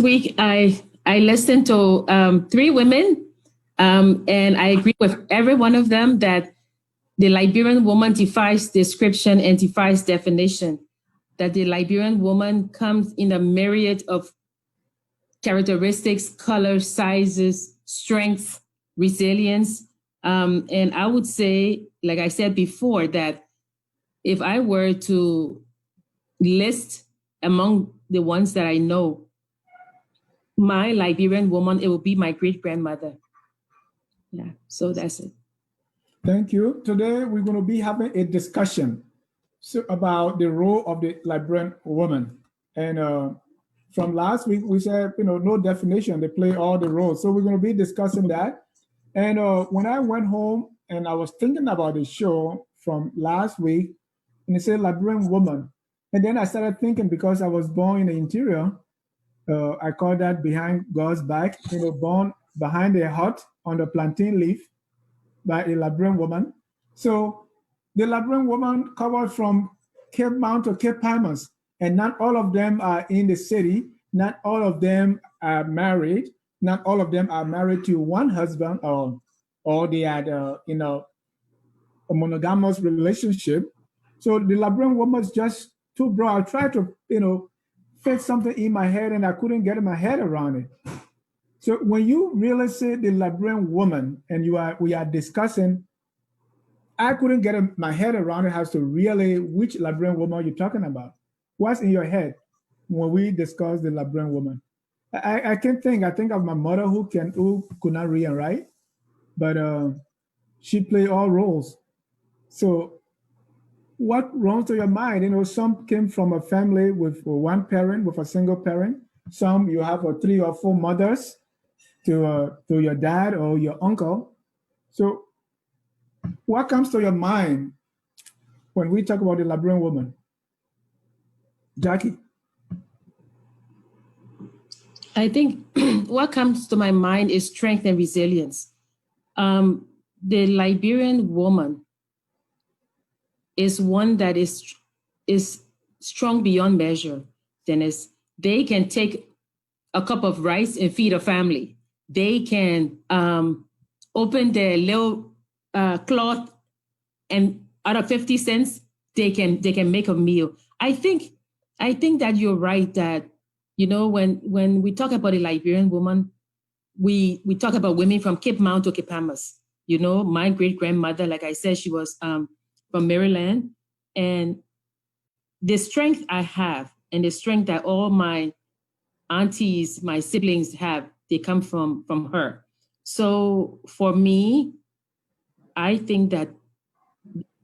week I listened to three women, and I agree with every one of them that the Liberian woman defies description and defies definition. That the Liberian woman comes in a myriad of characteristics, colors, sizes, strength, resilience. And I would say, like I said before, that if I were to list among the ones that I know, my Liberian woman, it would be my great grandmother. Yeah, so that's it. Thank you. Today we're going to be having a discussion about the role of the Liberian woman. And from last week, we said, no definition, they play all the roles. So we're going to be discussing that. And when I went home and I was thinking about the show from last week, and it said Liberian woman. And then I started thinking, because I was born in the interior, I call that behind God's back, born behind a hut on the plantain leaf by a Liberian woman. So the Liberian woman covered from Cape Mount to Cape Palmas, and not all of them are in the city. Not all of them are married. Not all of them are married to one husband, or they had, a monogamous relationship. So the Liberian woman is just too broad. I tried to, fit something in my head, and I couldn't get my head around it. So when you really say the Liberian woman, and we are discussing, I couldn't get my head around it as to really which Liberian woman you're talking about. What's in your head when we discuss the Liberian woman? I can't think. I think of my mother who could not read and write, but she played all roles. So what runs to your mind? Some came from a family with one parent, with a single parent. Some you have 3 or 4 mothers to your dad or your uncle. So what comes to your mind when we talk about the Liberian woman? Jackie? I think what comes to my mind is strength and resilience. The Liberian woman is one that is strong beyond measure. Dennis, they can take a cup of rice and feed a family. They can open their little cloth, and out of 50 cents, they can make a meal. I think that you're right that, when we talk about a Liberian woman, we talk about women from Cape Mount to Cape Palmas. My great grandmother, like I said, she was from Maryland, and the strength I have and the strength that all my aunties, my siblings have, they come from her. So for me, I think that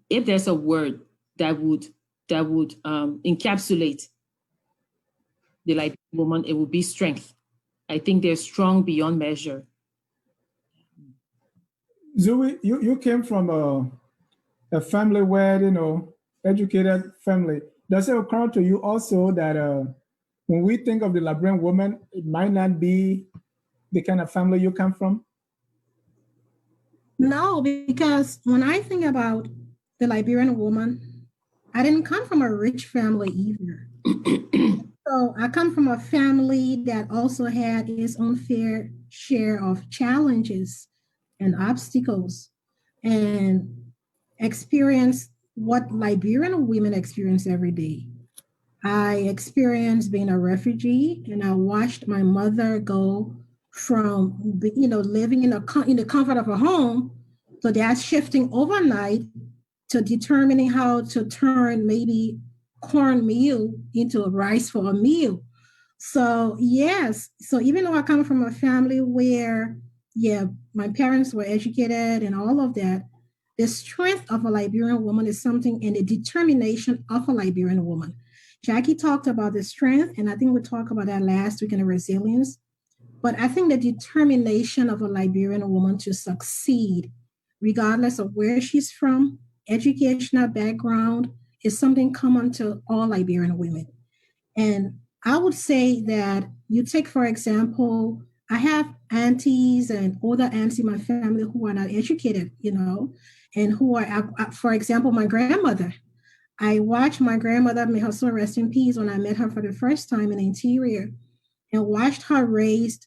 if there's a word that would encapsulate the Liberian woman, it would be strength. I think they're strong beyond measure. Zoe, you came from a family where, educated family. Does it occur to you also that when we think of the Liberian woman, it might not be the kind of family you come from? No, because when I think about the Liberian woman, I didn't come from a rich family either. So I come from a family that also had its own fair share of challenges and obstacles, and experienced what Liberian women experience every day. I experienced being a refugee, and I watched my mother go from living in the comfort of a home, so that's shifting overnight to determining how to turn maybe cornmeal into a rice for a meal. So yes, so even though I come from a family where, my parents were educated and all of that, the strength of a Liberian woman is something, and the determination of a Liberian woman. Jackie talked about the strength, and I think we talked about that last week in the resilience. But I think the determination of a Liberian woman to succeed, regardless of where she's from, educational background, is something common to all Liberian women. And I would say that you take, for example, I have aunties and older aunts in my family who are not educated, and who are, for example, my grandmother. I watched my grandmother, may her soul rest in peace, when I met her for the first time in the interior. and watched her raise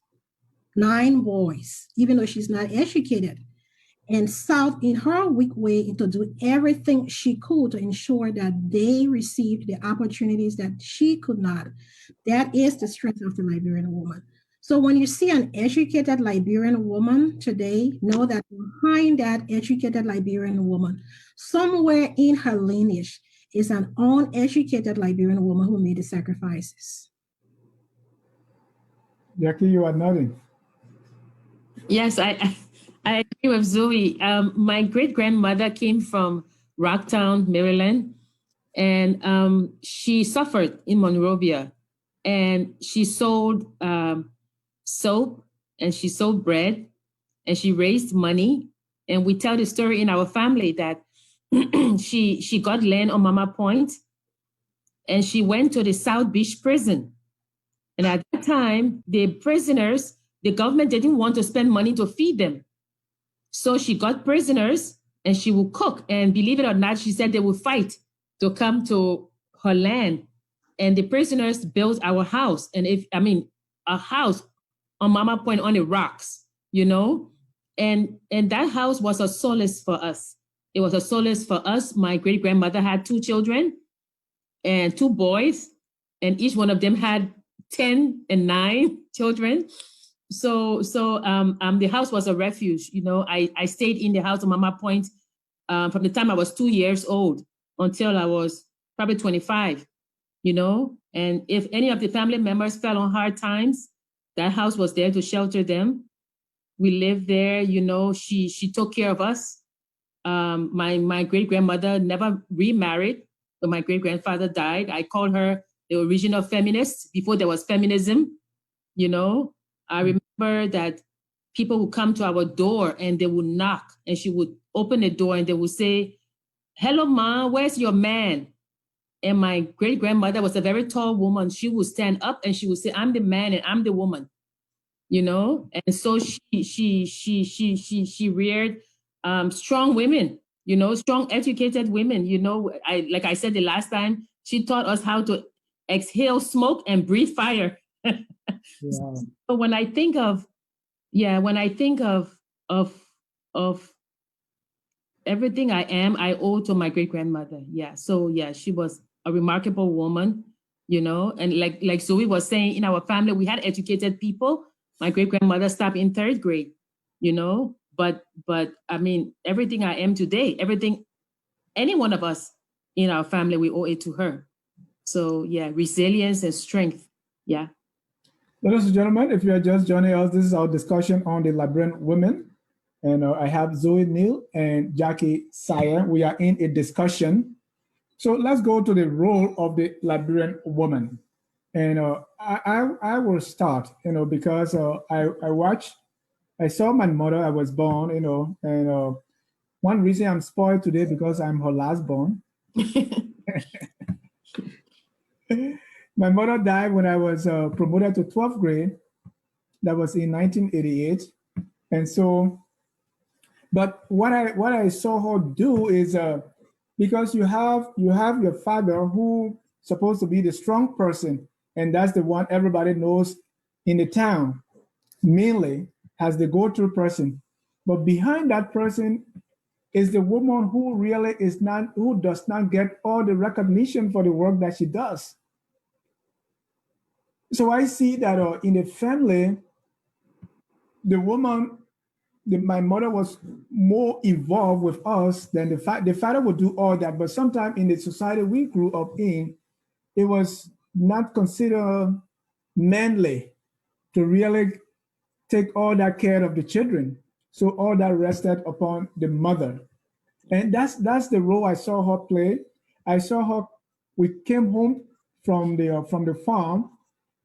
9 boys, even though she's not educated, and sought in her weak way to do everything she could to ensure that they received the opportunities that she could not. That is the strength of the Liberian woman. So when you see an educated Liberian woman today, know that behind that educated Liberian woman, somewhere in her lineage, is an uneducated Liberian woman who made the sacrifices. Jackie, you are nodding. Yes, I agree with Zoe. My great grandmother came from Rocktown, Maryland, and she suffered in Monrovia, and she sold soap, and she sold bread, and she raised money. And we tell the story in our family that she got land on Mama Point, and she went to the South Beach prison. And at that time, the prisoners, the government didn't want to spend money to feed them. So she got prisoners and she would cook. And believe it or not, she said they would fight to come to her land. And the prisoners built our house. And a house on Mama Point on the rocks, you know? And that house was a solace for us. It was a solace for us. My great grandmother had 2 children and 2 boys, and each one of them had 10 and 9 children. So the house was a refuge. You know, I stayed in the house on Mama Point from the time I was 2 years old until I was probably 25, you know. And if any of the family members fell on hard times, that house was there to shelter them. We lived there, you know. She took care of us. My great grandmother never remarried, but my great grandfather died. I call her the original feminist before there was feminism, you know. I remember that people would come to our door and they would knock, and she would open the door and they would say, "Hello, Ma, where's your man?" And my great grandmother was a very tall woman. She would stand up and she would say, "I'm the man and I'm the woman," you know. And so she reared strong women, you know, strong educated women. You know, like I said the last time, she taught us how to exhale smoke and breathe fire. Yeah. So when I think of of everything I am, I owe to my great grandmother. Yeah. So yeah, she was a remarkable woman, you know. And like Zoe was saying, in our family, we had educated people. My great grandmother stopped in 3rd grade, you know. But I mean, everything I am today, everything, any one of us in our family, we owe it to her. So yeah, resilience and strength. Yeah. Ladies and gentlemen, if you are just joining us, this is our discussion on the Liberian women. And I have Zoe Neal and Jackie Sire. We are in a discussion. So let's go to the role of the Liberian woman. And I will start, you know, because I saw my mother, I was born, you know, and one reason I'm spoiled today because I'm her last born. My mother died when I was promoted to 12th grade. That was in 1988. And so, but what I saw her do is because you have your father who supposed to be the strong person, and that's the one everybody knows in the town, mainly as the go-to person. But behind that person is the woman who really is not, who does not get all the recognition for the work that she does. So I see that in the family, the woman, my mother was more involved with us than the father would do all that. But sometimes in the society we grew up in, it was not considered manly to really take all that care of the children. So all that rested upon the mother. And that's the role I saw her play. I saw her. We came home from the farm,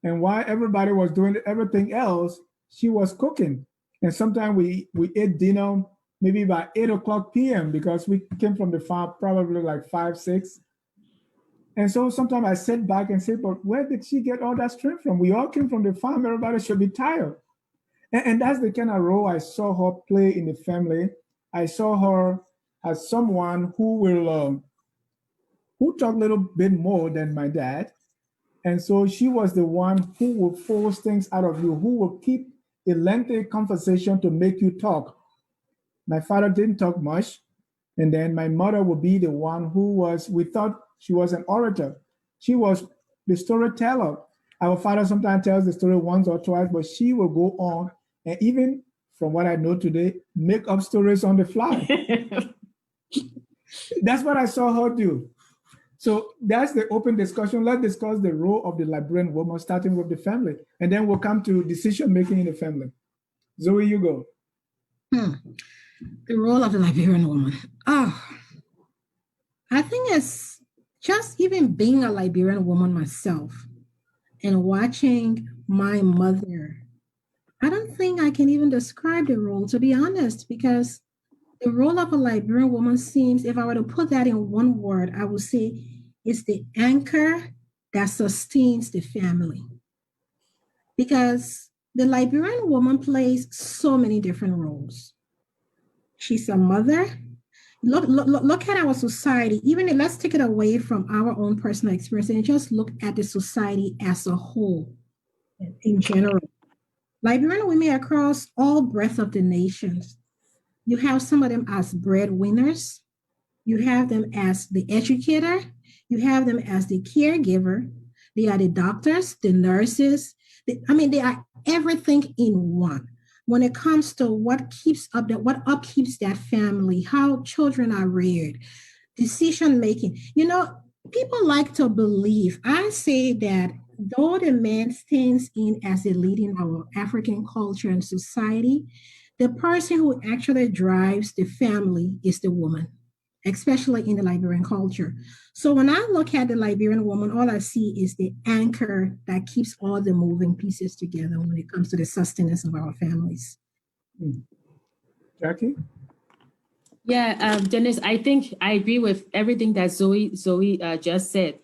and while everybody was doing everything else, she was cooking. And sometimes we ate dinner maybe by 8 o'clock p.m. because we came from the farm probably like 5, 6. And so sometimes I sit back and say, but where did she get all that strength from? We all came from the farm. Everybody should be tired. And that's the kind of role I saw her play in the family. I saw her as someone who will who talk a little bit more than my dad, And so she was the one who would force things out of you, who would keep a lengthy conversation to make you talk. My father didn't talk much. And then my mother would be the one who we thought she was an orator. She was the storyteller. Our father sometimes tells the story once or twice, but she will go on and even from what I know today, make up stories on the fly. That's what I saw her do. So that's the open discussion. Let's discuss the role of the Liberian woman, starting with the family, and then we'll come to decision making in the family. Zoe, you go. The role of the Liberian woman. Oh, I think it's just even being a Liberian woman myself and watching my mother. I don't think I can even describe the role, to be honest, because the role of a Liberian woman seems, if I were to put that in one word, I would say it's the anchor that sustains the family. Because the Liberian woman plays so many different roles. She's a mother. Look at our society. Even let's take it away from our own personal experience and just look at the society as a whole, in general. Liberian women across all breadth of the nations. You have some of them as breadwinners. You have them as the educator. You have them as the caregiver. They are the doctors, the nurses. They are everything in one. When it comes to what upkeeps that family, how children are reared, decision making. People like to believe. I say that though the man stands in as a leader in our African culture and society, the person who actually drives the family is the woman, especially in the Liberian culture. So when I look at the Liberian woman, all I see is the anchor that keeps all the moving pieces together when it comes to the sustenance of our families. Jackie? Yeah, Dennis, I think I agree with everything that Zoe just said.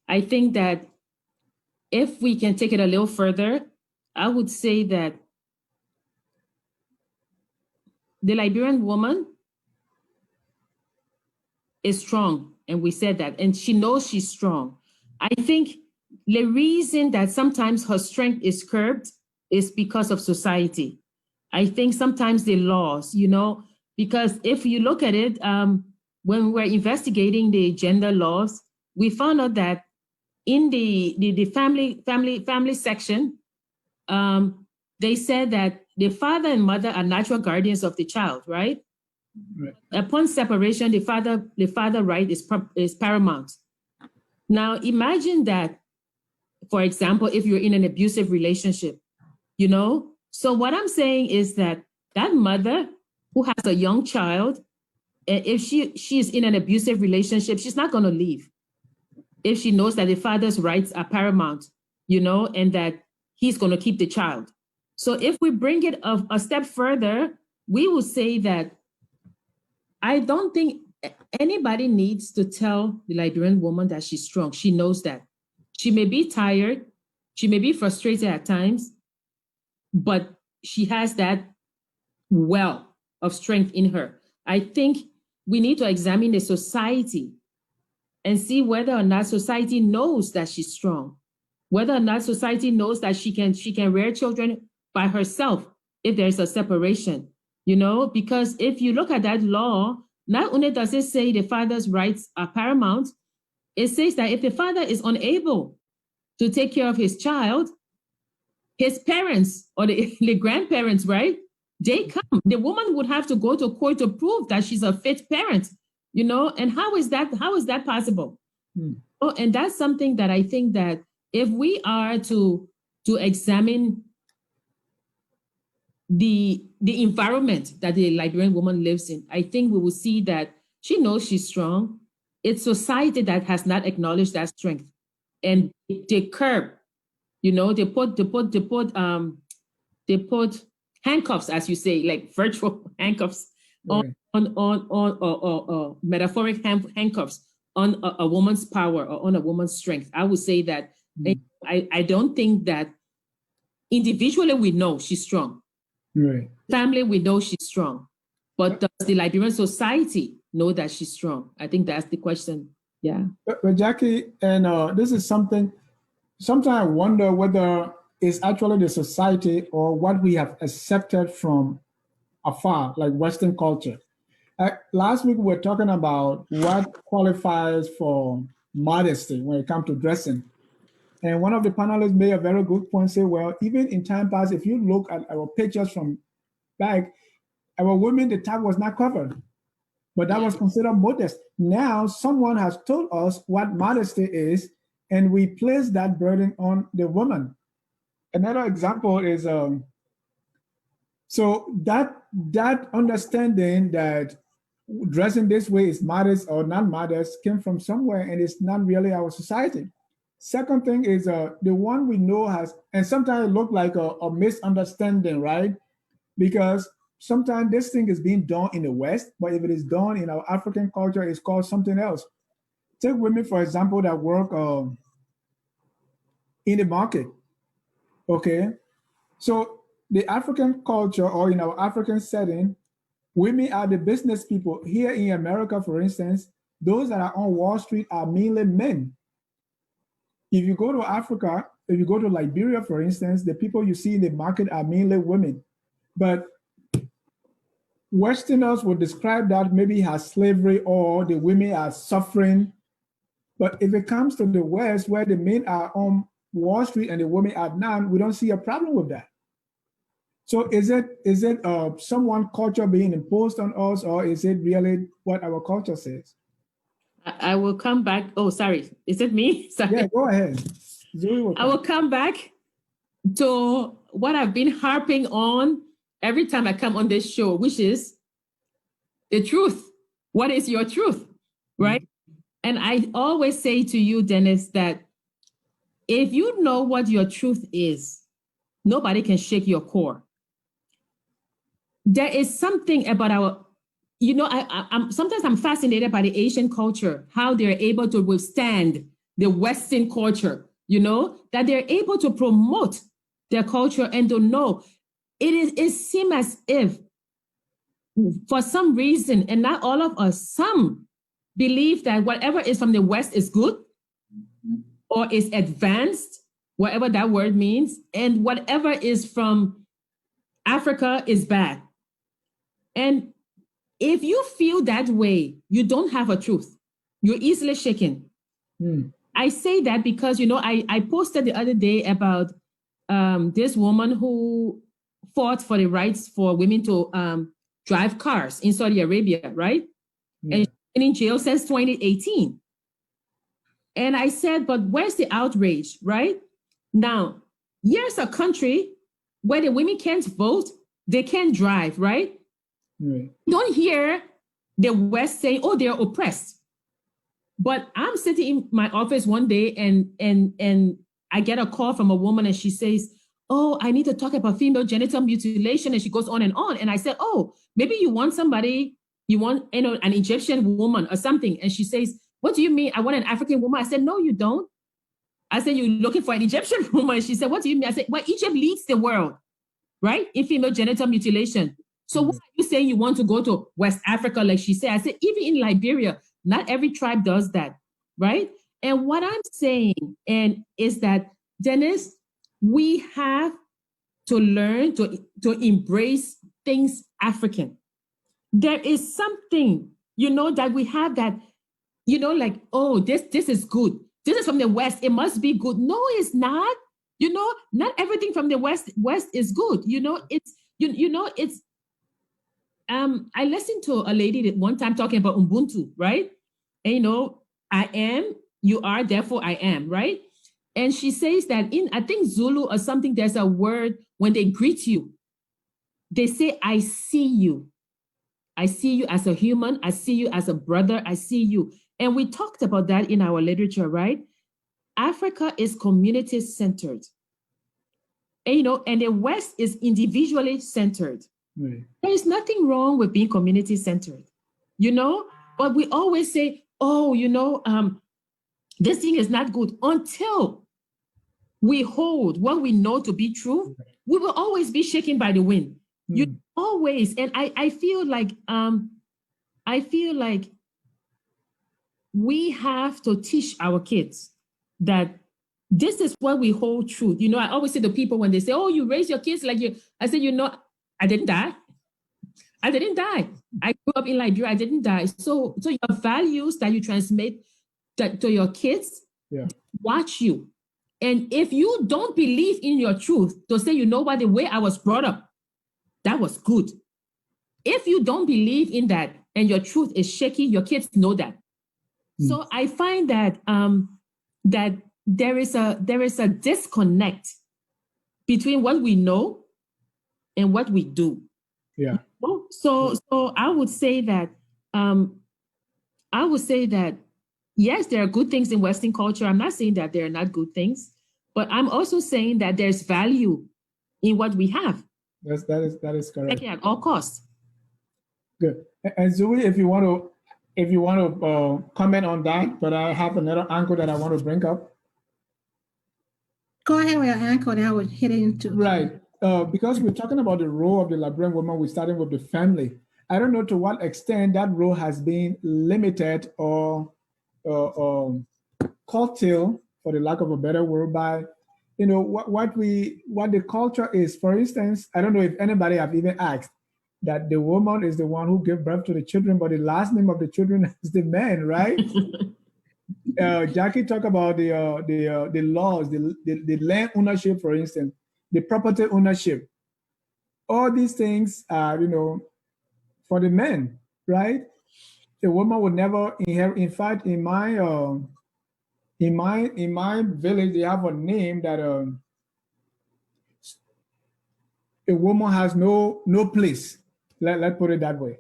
I think that if we can take it a little further, I would say that the Liberian woman is strong, and we said that, and she knows she's strong. I think the reason that sometimes her strength is curbed is because of society. I think sometimes the laws, because if you look at it, when we're investigating the gender laws, we found out that in the family section, they said that the father and mother are natural guardians of the child, right? Right. Upon separation, the father right is paramount. Now imagine that, for example, if you're in an abusive relationship, So what I'm saying is that mother who has a young child, if she is in an abusive relationship, she's not going to leave. If she knows that the father's rights are paramount, and that he's going to keep the child. So if we bring it a step further, we will say that I don't think anybody needs to tell the Liberian woman that she's strong. She knows that. She may be tired. She may be frustrated at times, but she has that well of strength in her. I think we need to examine the society and see whether or not society knows that she's strong, whether or not society knows that she can rear children by herself if there's a separation, because if you look at that law, not only does it say the father's rights are paramount, it says that if the father is unable to take care of his child, his parents or the grandparents, right? They come. The woman would have to go to court to prove that she's a fit parent, and how is that possible? Oh, and that's something that I think that if we are to examine the environment that the Liberian woman lives in, I think we will see that she knows she's strong. It's society that has not acknowledged that strength, and they curb. They put handcuffs, as you say, like virtual handcuffs on metaphoric handcuffs on a woman's power or on a woman's strength. I would say that I don't think that individually we know she's strong. Right. Family, we know she's strong. But does the Liberian society know that she's strong? I think that's the question. Yeah. But Jackie, and this is something sometimes I wonder whether it's actually the society or what we have accepted from afar, like Western culture. Last week we were talking about what qualifies for modesty when it comes to dressing. And one of the panelists made a very good point, say, well, even in time past, if you look at our pictures from back, our women, the top was not covered, but that was considered modest. Now someone has told us what modesty is, and we place that burden on the woman. Another example is so that understanding that dressing this way is modest or not modest came from somewhere, and it's not really our society. Second thing is the one we know has, and sometimes it look like a misunderstanding, right? Because sometimes this thing is being done in the West, but if it is done in our African culture, it's called something else. Take women, for example, that work in the market. Okay, so the African culture or in our African setting, women are the business people. Here in America, for instance, those that are on Wall Street are mainly men. If you go to Africa, if you go to Liberia, for instance, the people you see in the market are mainly women. But Westerners would describe that maybe as slavery or the women are suffering. But if it comes to the West, where the men are on Wall Street and the women are not, we don't see a problem with that. So is it someone culture being imposed on us, or is it really what our culture says? I will come back. Oh, sorry. Is it me? Sorry. Yeah, go ahead. I will come back to what I've been harping on every time I come on this show, which is the truth. What is your truth? Right? Mm-hmm. And I always say to you, Dennis, that if you know what your truth is, nobody can shake your core. There is something about our, I'm sometimes I'm fascinated by the Asian culture, how they're able to withstand the Western culture, that they're able to promote their culture and to know it seems as if for some reason, and not all of us, some believe that whatever is from the West is good or is advanced, whatever that word means, and whatever is from Africa is bad. And if you feel that way, you don't have a truth. You're easily shaken. I say that because, I posted the other day about this woman who fought for the rights for women to drive cars in Saudi Arabia, right? Yeah. And she's been in jail since 2018. And I said, but where's the outrage, right? Now, here's a country where the women can't vote, they can't drive, right? Right. Don't hear the West saying, oh, they're oppressed. But I'm sitting in my office one day and I get a call from a woman and she says, oh, I need to talk about female genital mutilation. And she goes on. And I said, oh, maybe you want somebody, an Egyptian woman or something. And she says, what do you mean? I want an African woman. I said, no, you don't. I said, you're looking for an Egyptian woman. She said, what do you mean? I said, well, Egypt leads the world, right? In female genital mutilation. So what are you saying you want to go to West Africa, like she said? I said, even in Liberia, not every tribe does that, right? And what I'm saying is that, Dennis, we have to learn to embrace things African. There is something, that we have that, like, oh, this is good. This is from the West. It must be good. No, it's not. Not everything from the West is good. It's I listened to a lady that one time talking about Ubuntu, right? And I am, you are, therefore I am, right? And she says that in, I think Zulu or something, there's a word when they greet you. They say, I see you. I see you as a human. I see you as a brother. I see you. And we talked about that in our literature, right? Africa is community centered. And, and the West is individually centered. Right. There is nothing wrong with being community centered, but we always say, oh, this thing is not good until we hold what we know to be true. We will always be shaken by the wind. You always, and I feel like we have to teach our kids that this is what we hold true. I always say to people when they say, oh, you raise your kids like you, I say, I didn't die. I didn't die. I grew up in Liberia. I didn't die. So your values that you transmit to your kids, watch you. And if you don't believe in your truth, to say, the way I was brought up, that was good. If you don't believe in that and your truth is shaky, your kids know that. So I find that that there is a disconnect between what we know and what we do. Yeah. So I would say that yes, there are good things in Western culture. I'm not saying that there are not good things, but I'm also saying that there's value in what we have. That is correct. At all costs. Good. And Zoe, if you want to comment on that, but I have another angle that I want to bring up. Go ahead with your angle, and I would hit into. Right. Because we're talking about the role of the Liberian woman, we're starting with the family. I don't know to what extent that role has been limited or curtailed, for the lack of a better word, by what the culture is. For instance, I don't know if anybody have even asked that the woman is the one who gave birth to the children, but the last name of the children is the man, right? Jackie talked about the laws, the land ownership, for instance, the property ownership. All these things are, for the men, right? The woman would never inherit. In fact, in my village, they have a name that a woman has no place. Let's put it that way.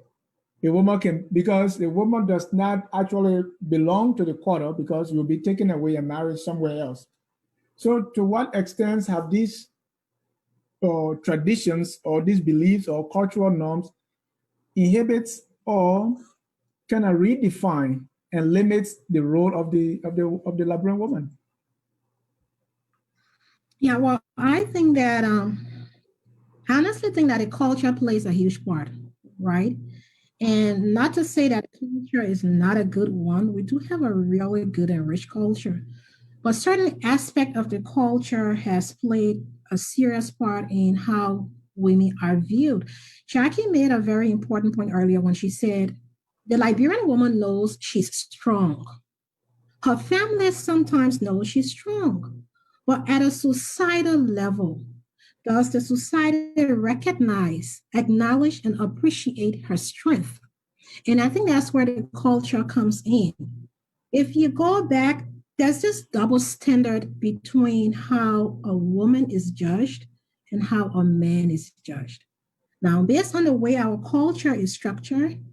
A woman can, because the woman does not actually belong to the quarter, because you'll be taken away and married somewhere else. So to what extent have these traditions or these beliefs or cultural norms inhibits or kind of redefine and limits the role of the Liberian woman? Yeah, well, I think that I honestly think that the culture plays a huge part, right? And not to say that culture is not a good one. We do have a really good and rich culture, but certain aspect of the culture has played a serious part in how women are viewed. Jackie made a very important point earlier when she said the Liberian woman knows she's strong. Her family sometimes knows she's strong, but at a societal level, does the society recognize, acknowledge, and appreciate her strength? And I think that's where the culture comes in. If you go back, there's this double standard between how a woman is judged and how a man is judged. Now, based on the way our culture is structured,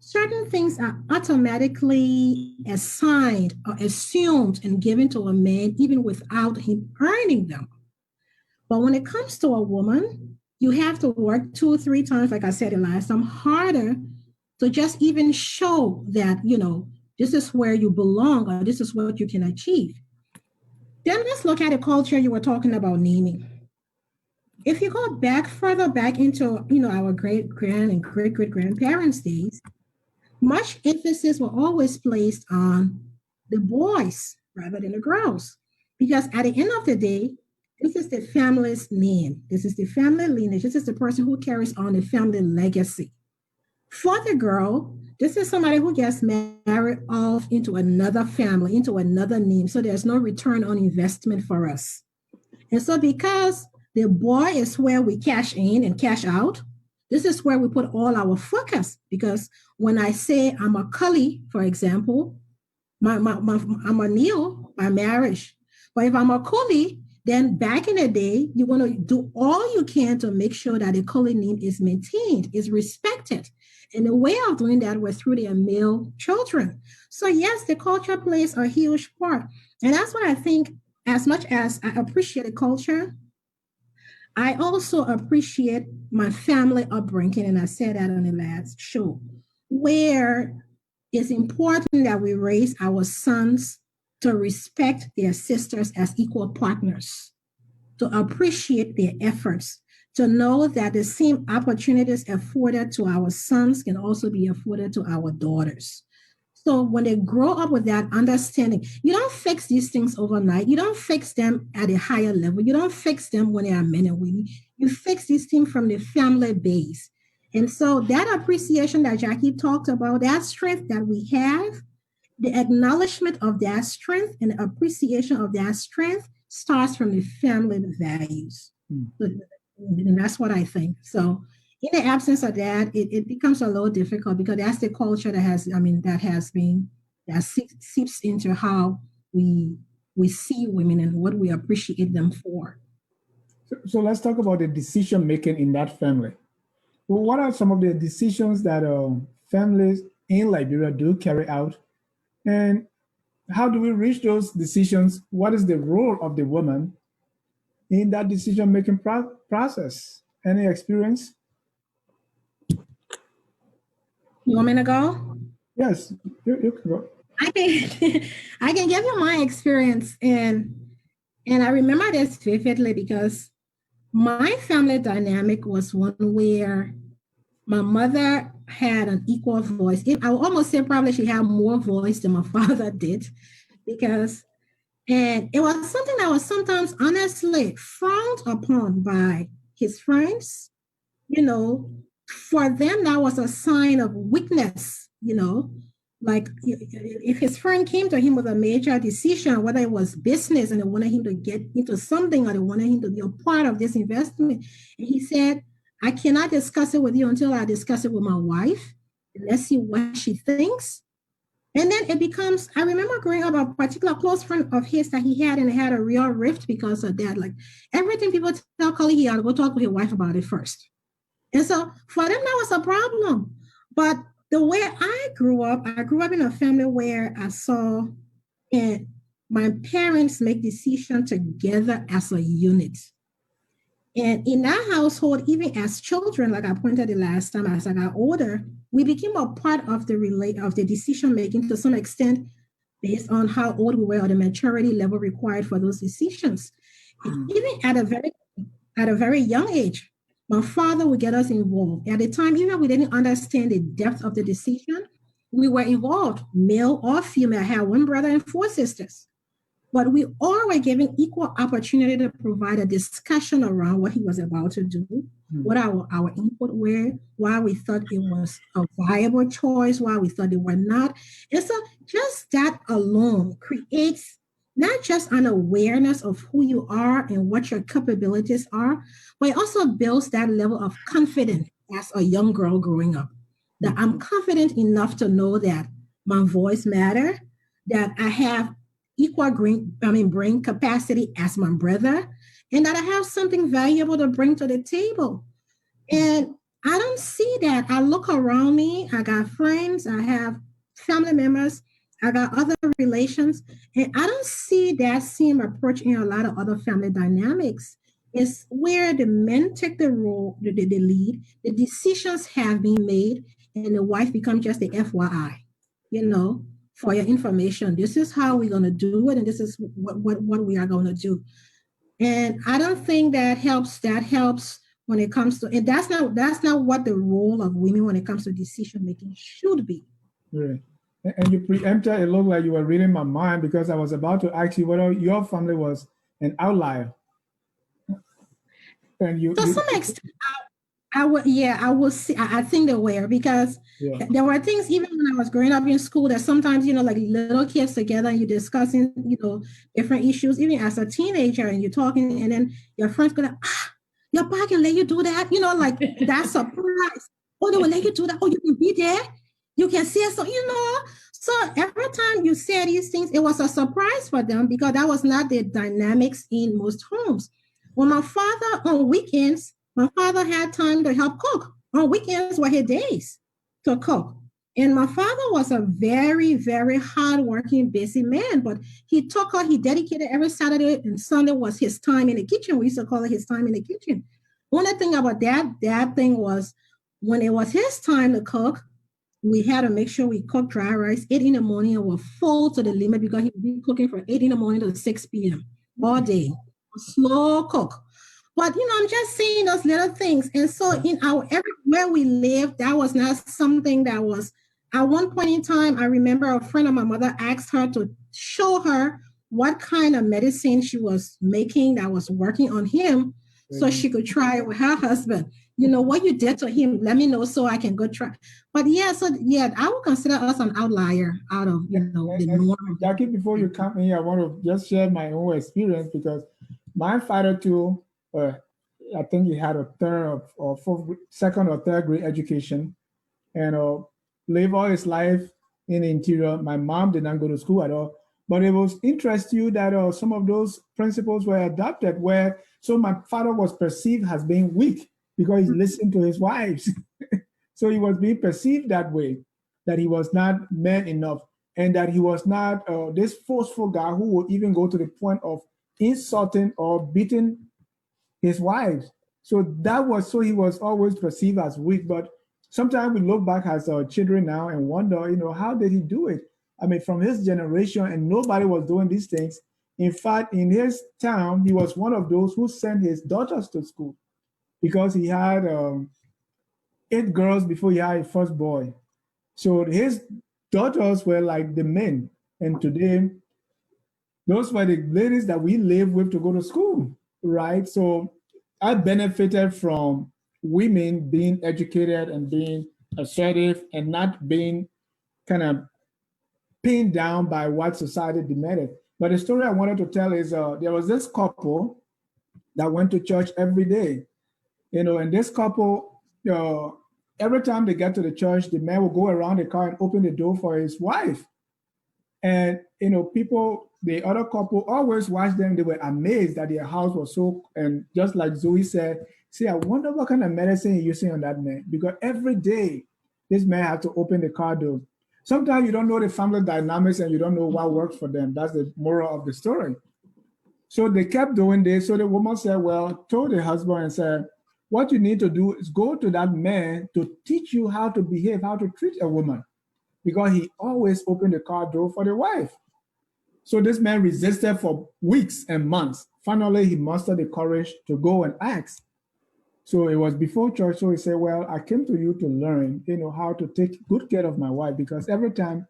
certain things are automatically assigned or assumed and given to a man even without him earning them. But when it comes to a woman, you have to work 2 or 3 times, like I said the last time, harder to just even show that, this is where you belong or this is what you can achieve. Then let's look at the culture you were talking about naming. If you go further back into, our great-grand and great-great-grandparents' days, much emphasis was always placed on the boys rather than the girls. Because at the end of the day, this is the family's name. This is the family lineage. This is the person who carries on the family legacy. For the girl, this is somebody who gets married off into another family, into another name. So there's no return on investment for us. And so because the boy is where we cash in and cash out, this is where we put all our focus. Because when I say I'm a Cully, for example, I'm a Neil by marriage. But if I'm a Cully, then back in the day, you want to do all you can to make sure that the Cully name is maintained, is respected. And the way of doing that was through their male children. So yes, the culture plays a huge part. And that's why I think, as much as I appreciate the culture, I also appreciate my family upbringing. And I said that on the last show, where it's important that we raise our sons to respect their sisters as equal partners, to appreciate their efforts, to know that the same opportunities afforded to our sons can also be afforded to our daughters. So when they grow up with that understanding, you don't fix these things overnight. You don't fix them at a higher level. You don't fix them when they are men and women. You fix these things from the family base. And so that appreciation that Jackie talked about, that strength that we have, the acknowledgement of that strength and the appreciation of that strength starts from the family values. And that's what I think. So in the absence of that, it becomes a little difficult because that's the culture that seeps into how we see women and what we appreciate them for. So let's talk about the decision making in that family. Well, what are some of the decisions that families in Liberia do carry out? And how do we reach those decisions? What is the role of the woman in that decision making process? Any experience? You want me to go? Yes, you can go. I can give you my experience, and I remember this vividly because my family dynamic was one where my mother had an equal voice. I would almost say probably she had more voice than my father did, and it was something that was sometimes honestly frowned upon by his friends. For them, that was a sign of weakness, like if his friend came to him with a major decision, whether it was business and they wanted him to get into something or they wanted him to be a part of this investment, and he said, I cannot discuss it with you until I discuss it with my wife. Let's see what she thinks. And then it becomes, I remember growing up, a particular close friend of his that he had, and it had a real rift because of that. Like everything people tell Cully, he had to go talk to his wife about it first. And so for them, that was a problem. But the way I grew up in a family where I saw my parents make decisions together as a unit. And in that household, even as children, like I pointed the last time, as I got older, we became a part of the decision making to some extent based on how old we were or the maturity level required for those decisions. Even at a very young age, my father would get us involved. At the time, even if we didn't understand the depth of the decision, we were involved, male or female. I had one brother and 4 sisters. But we all were given equal opportunity to provide a discussion around what he was about to do, what our input were, why we thought it was a viable choice, why we thought it were not. And so just that alone creates not just an awareness of who you are and what your capabilities are, but it also builds that level of confidence as a young girl growing up. That I'm confident enough to know that my voice matters, that I have equal brain capacity as my brother, and that I have something valuable to bring to the table. And I don't see that. I look around me, I got friends, I have family members, I got other relations, and I don't see that same approach in a lot of other family dynamics. It's where the men take the role, the lead, the decisions have been made, and the wife becomes just the FYI, for your information. This is how we're going to do it, and this is what we are going to do. And I don't think that helps. That helps when it comes to, and that's not what the role of women when it comes to decision making should be. Right. And you preempted, it looked like you were reading my mind because I was about to ask you whether your family was an outlier. And to some extent, I will see. I think they were, because there were things even when I was growing up in school that sometimes, like little kids together and you're discussing, different issues, even as a teenager, and you're talking, and then your friends go, your pa can let you do that, like that's a surprise. Oh, they will let you do that. Oh, you can be there. You can see it. So, so every time you say these things, it was a surprise for them because that was not the dynamics in most homes. When my father, on weekends, my father had time to help cook. On weekends were his days to cook. And my father was a very, very hardworking, busy man, but he dedicated every Saturday and Sunday was his time in the kitchen. We used to call it his time in the kitchen. One thing about that thing was when it was his time to cook, we had to make sure we cooked dry rice 8 in the morning and were full to the limit because he would be cooking from 8 in the morning to 6 p.m. all day. Slow cook. But, I'm just saying those little things. And so everywhere we lived, that was not something that was At one point in time, I remember a friend of my mother asked her to show her what kind of medicine she was making that was working on him so she could try it with her husband. You know, what you did to him, let me know so I can go try. But yeah, so yeah, I would consider us an outlier out of, you know, the norm. Jackie, before you come in, I want to just share my own experience because my father too, I think he had a third or fourth, second or third grade education, and lived all his life in the interior. My mom did not go to school at all, but it was interesting that some of those principles were adopted. Where so my father was perceived as being weak because he listened to his wives, so he was being perceived that way, that he was not man enough, and that he was not this forceful guy who would even go to the point of insulting or beating his wives. So he was always perceived as weak. But sometimes we look back as our children now and wonder, how did he do it? I mean, from his generation, and nobody was doing these things. In fact, in his town, he was one of those who sent his daughters to school because he had 8 girls before he had a first boy. So his daughters were like the men. And today, those were the ladies that we live with to go to school, right? So I benefited from women being educated and being assertive and not being kind of pinned down by what society demanded. But the story I wanted to tell is there was this couple that went to church every day, and this couple, every time they get to the church, the man will go around the car and open the door for his wife. And people, the other couple always watched them. They were amazed that their house was so, and just like Zoe said, see, I wonder what kind of medicine you're using on that man. Because every day this man had to open the car door. Sometimes you don't know the family dynamics and you don't know what works for them. That's the moral of the story. So they kept doing this. So the woman said, well, told the husband and said, what you need to do is go to that man to teach you how to behave, how to treat a woman, because he always opened the car door for the wife. So this man resisted for weeks and months. Finally, he mustered the courage to go and ask. So it was before church. So he said, well, I came to you to learn, how to take good care of my wife, because every time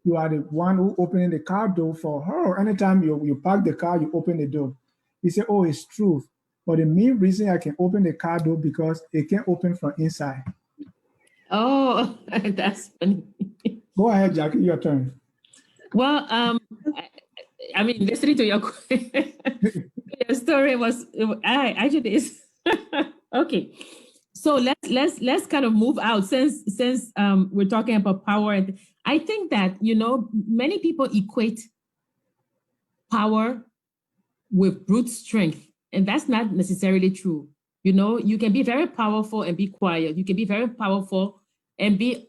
you are the one who opening the car door for her. Anytime you park the car, you open the door. He said, oh, it's true. But the main reason I can open the car door because it can open from inside. Oh, that's funny. Go ahead, Jackie, your turn. Well, I mean, listening to your story was actually is okay. So let's kind of move out since we're talking about power. And I think that many people equate power with brute strength, and that's not necessarily true. You can be very powerful and be quiet. You can be very powerful and be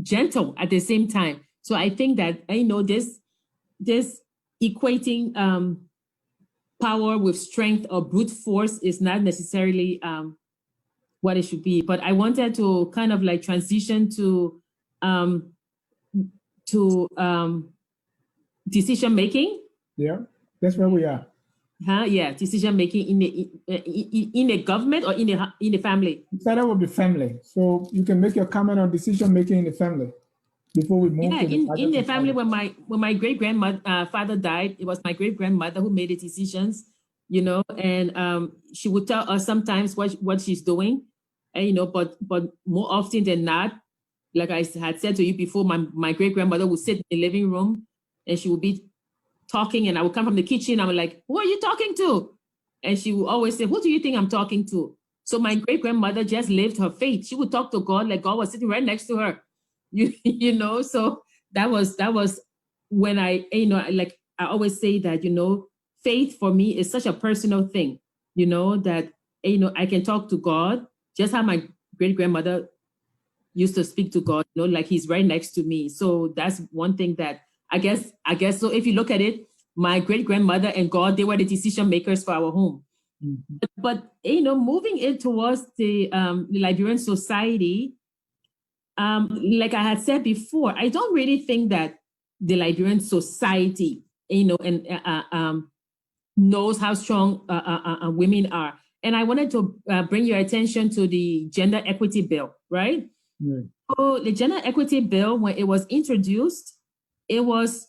gentle at the same time. So I think that this equating power with strength or brute force is not necessarily what it should be. But I wanted to kind of like transition to decision making. Yeah, that's where we are. Yeah, decision making in the government or in the family. Started with the family, so you can make your comment on decision making in the family before we move. Yeah, in the family, when my great grandmother father died, it was my great grandmother who made the decisions, and she would tell us sometimes what she's doing, and but more often than not, like I had said to you before, my great grandmother would sit in the living room and she would be talking, and I would come from the kitchen. I was like, who are you talking to? And she would always say, who do you think I'm talking to? So my great grandmother just lived her faith. She would talk to God like God was sitting right next to her. So that was when I always say that, faith for me is such a personal thing, that, I can talk to God just how my great grandmother used to speak to God, like he's right next to me. So that's one thing that I guess so. If you look at it, my great grandmother and God, they were the decision makers for our home. Mm-hmm. But moving it towards the Liberian society, like I had said before, I don't really think that the Liberian society, knows how strong women are. And I wanted to bring your attention to the gender equity bill, right? Mm. So the gender equity bill, when it was introduced, it was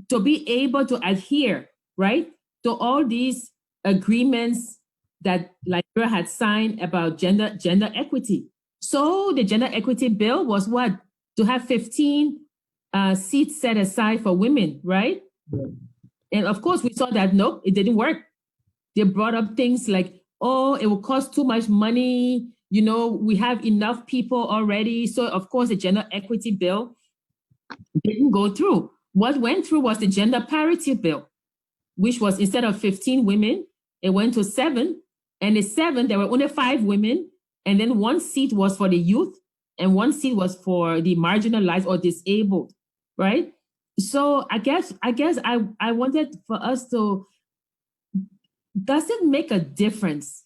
to be able to adhere, right, to all these agreements that Liberia had signed about gender equity. So the gender equity bill was what? To have 15 seats set aside for women, right? Yeah. And of course, we saw that nope, it didn't work. They brought up things like, oh, it will cost too much money. You know, we have enough people already. So, of course, the gender equity bill didn't go through. What went through was the gender parity bill, which was instead of 15 women, it went to 7. And the 7, there were only 5 women. And then 1 seat was for the youth, and 1 seat was for the marginalized or disabled, right? So I guess I wanted for us to, does it make a difference,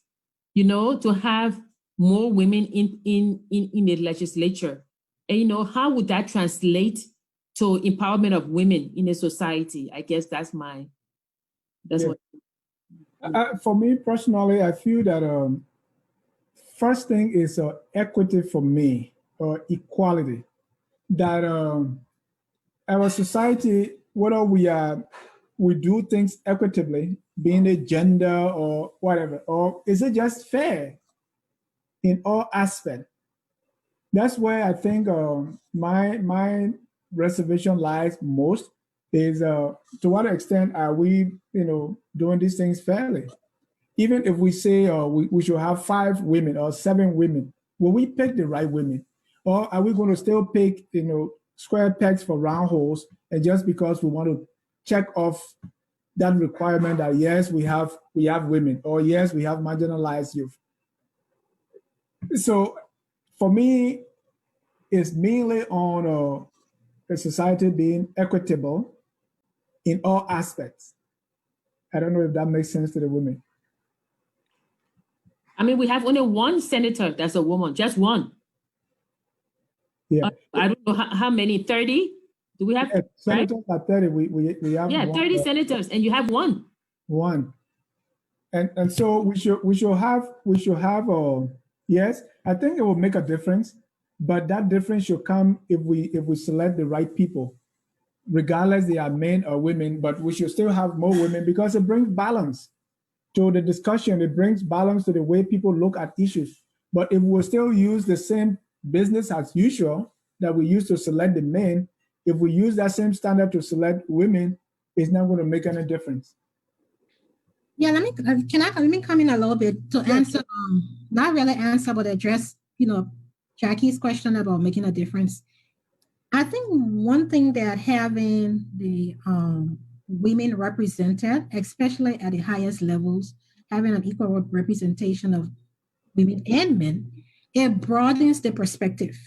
you know, to have more women in the legislature? And, you know, how would that translate to empowerment of women in a society? I guess that's Yeah. what. For me personally, I feel that first thing is equity for me, or equality. That our society, whether we do things equitably, being a gender or whatever, or is it just fair in all aspects? That's where I think my reservation lies most, is to what extent are we, doing these things fairly? Even if we say we should have 5 women or 7 women, will we pick the right women? Or are we going to still pick, square pegs for round holes, and just because we want to check off that requirement that yes, we have women, or yes, we have marginalized youth. So for me, it's mainly on the society being equitable in all aspects. I don't know if that makes sense to the women. I mean, we have only 1 senator that's a woman, just 1. Yeah. I don't know how many, 30? Do we have? Yeah, senators right? are 30. We have Yeah, 30 senators, and you have 1. One. And so we should have yes, I think it will make a difference, but that difference should come if we select the right people, regardless they are men or women. But we should still have more women, because it brings balance to the discussion. It brings balance to the way people look at issues. But if we still use the same business as usual that we used to select the men, if we use that same standard to select women, it's not going to make any difference. Yeah, let me come in a little bit to answer, not really answer, but address, Jackie's question about making a difference. I think one thing that having the women represented, especially at the highest levels, having an equal representation of women and men, it broadens the perspective.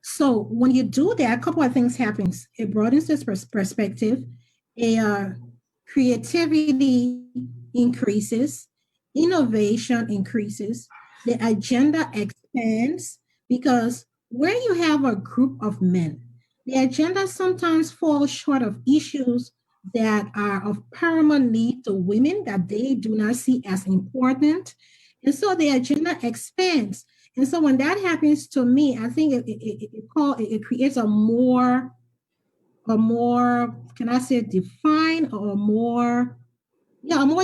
So when you do that, a couple of things happens. It broadens this perspective. Creativity increases, innovation increases, the agenda expands, because where you have a group of men, the agenda sometimes falls short of issues that are of paramount need to women that they do not see as important. And so the agenda expands. And so when that happens, to me, I think it creates a more, can I say, defined, or a more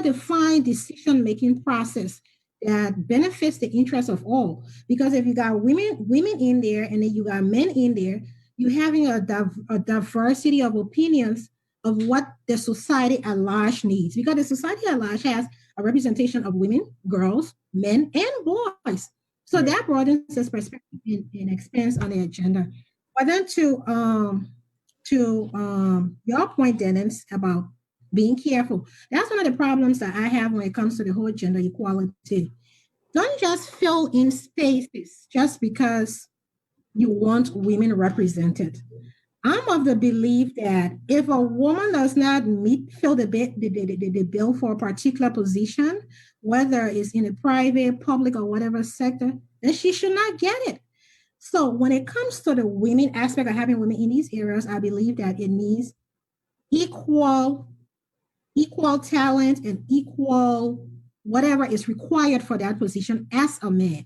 defined decision-making process that benefits the interests of all. Because if you got women in there, and then you got men in there, you're having a diversity of opinions of what the society at large needs. Because the society at large has a representation of women, girls, men, and boys. So that broadens this perspective and expands on the agenda. But then to your point, Dennis, about being careful. That's one of the problems that I have when it comes to the whole gender equality. Don't just fill in spaces just because you want women represented. I'm of the belief that if a woman does not fill the bill for a particular position, whether it's in a private, public, or whatever sector, then she should not get it. So when it comes to the women aspect of having women in these areas, I believe that it needs equal talent and equal whatever is required for that position as a man.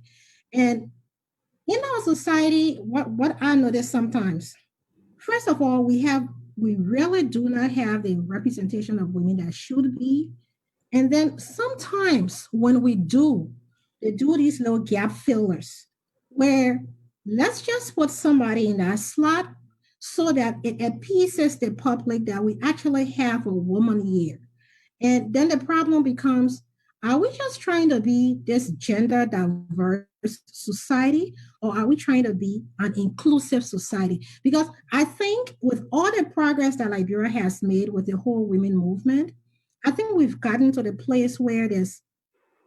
And in our society, what I notice sometimes, first of all, we really do not have the representation of women that should be. And then sometimes when we do, they do these little gap fillers where let's just put somebody in that slot so that it appeases the public that we actually have a woman here. And then the problem becomes, are we just trying to be this gender diverse society, or are we trying to be an inclusive society? Because I think with all the progress that Liberia has made with the whole women movement, I think we've gotten to the place where there's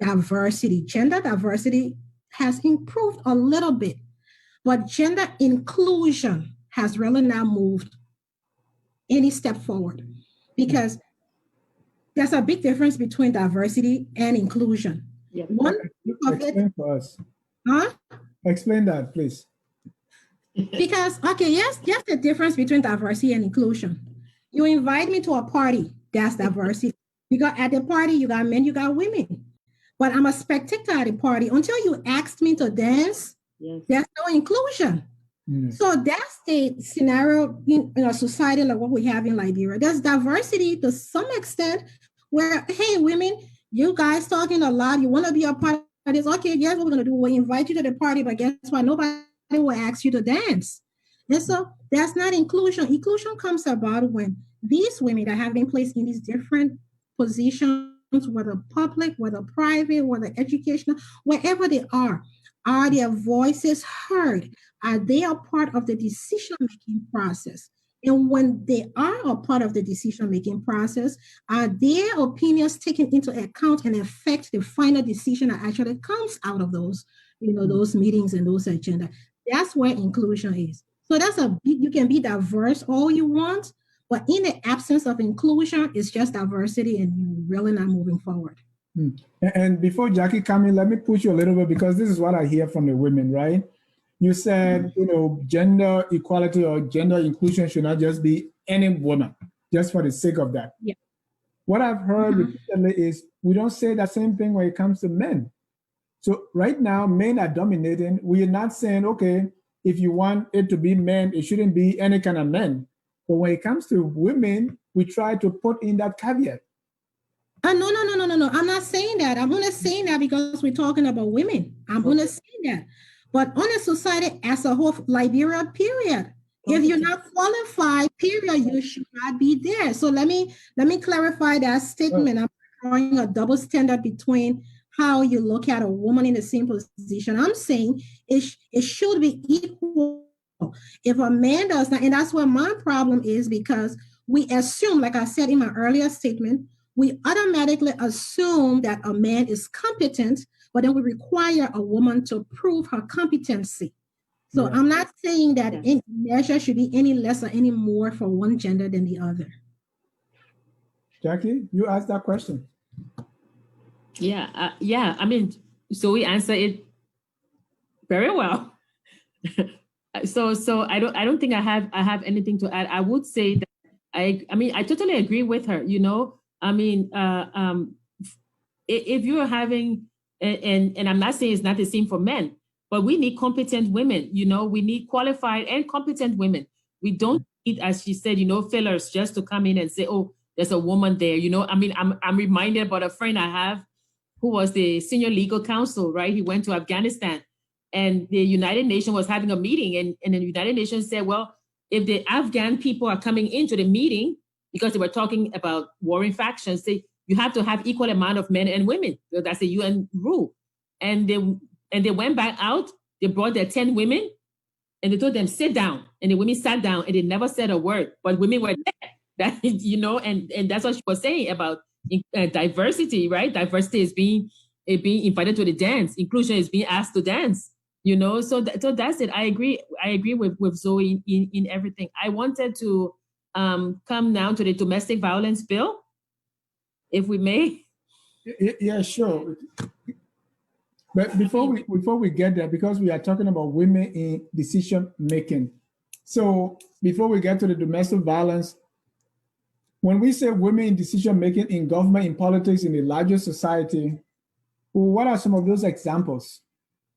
diversity. Gender diversity has improved a little bit, but gender inclusion has really not moved any step forward because there's a big difference between diversity and inclusion. Yeah. One of Explain it, for us. huh? Explain that, please. Because, okay, yes, the difference between diversity and inclusion. You invite me to a party, that's diversity. Because at the party, you got men, you got women. But I'm a spectator at the party. Until you asked me to dance, Yes. there's no inclusion. So that's the scenario in a society like what we have in Liberia. There's diversity to some extent where, hey, women, you guys talking a lot, you want to be a part of this. Okay, guess what we're going to do? We'll invite you to the party, but guess what? Nobody will ask you to dance. And so that's not inclusion. Inclusion comes about when these women that have been placed in these different positions, whether public, whether private, whether educational, wherever they are their voices heard? Are they a part of the decision-making process? And when they are a part of the decision-making process, are their opinions taken into account and affect the final decision that actually comes out of those, those meetings and those agenda? That's where inclusion is. So that's you can be diverse all you want, but in the absence of inclusion, it's just diversity and you're really not moving forward. And before Jackie come in, let me push you a little bit because this is what I hear from the women, right? You said, gender equality or gender inclusion should not just be any woman, just for the sake of that. Yeah. What I've heard repeatedly is we don't say the same thing when it comes to men. So right now, men are dominating. We are not saying, okay, if you want it to be men, it shouldn't be any kind of men. But when it comes to women, we try to put in that caveat. No. I'm not saying that. I'm only saying that because we're talking about women. I'm only saying that. But on a society as a whole, Liberia, period. If you're not qualified, period, you should not be there. So let me clarify that statement. I'm drawing a double standard between how you look at a woman in the same position. I'm saying it should be equal. If a man does not, and that's where my problem is because we assume, like I said in my earlier statement, we automatically assume that a man is competent, but then we require a woman to prove her competency. So I'm not saying that any measure should be any less or any more for one gender than the other. Jackie, you asked that question. Yeah. I mean, so we answer it very well. So I don't think I have anything to add. I would say that I totally agree with her. If you're having, and I'm not saying it's not the same for men, but we need competent women. We need qualified and competent women. We don't need, as she said, fillers just to come in and say, oh, there's a woman there. I'm reminded about a friend I have who was the senior legal counsel, right? He went to Afghanistan and the United Nations was having a meeting and the United Nations said, well, if the Afghan people are coming into the meeting, because they were talking about warring factions, you have to have equal amount of men and women. That's the UN rule. And they went back out, they brought their 10 women and they told them, sit down. And the women sat down and they never said a word, but women were there. And that's what she was saying about diversity, right? Diversity is being invited to the dance. Inclusion is being asked to dance. So that's it. I agree with Zoe in everything. I wanted to come now to the domestic violence bill, if we may. Yeah, sure. But before we get there, because we are talking about women in decision making. So before we get to the domestic violence, when we say women in decision making in government, in politics, in the larger society, what are some of those examples?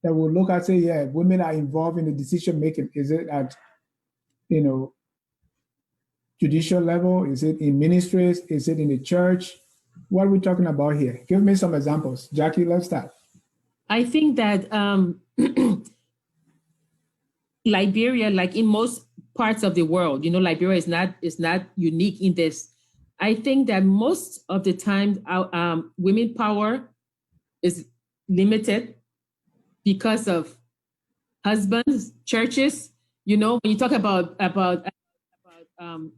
that will look at, say, yeah, women are involved in the decision making? Is it at, judicial level? Is it in ministries? Is it in the church? What are we talking about here? Give me some examples. Jackie, let's start. I think that Liberia, like in most parts of the world, Liberia is not unique in this. I think that most of the time, our women power is limited because of husbands, churches. When you talk about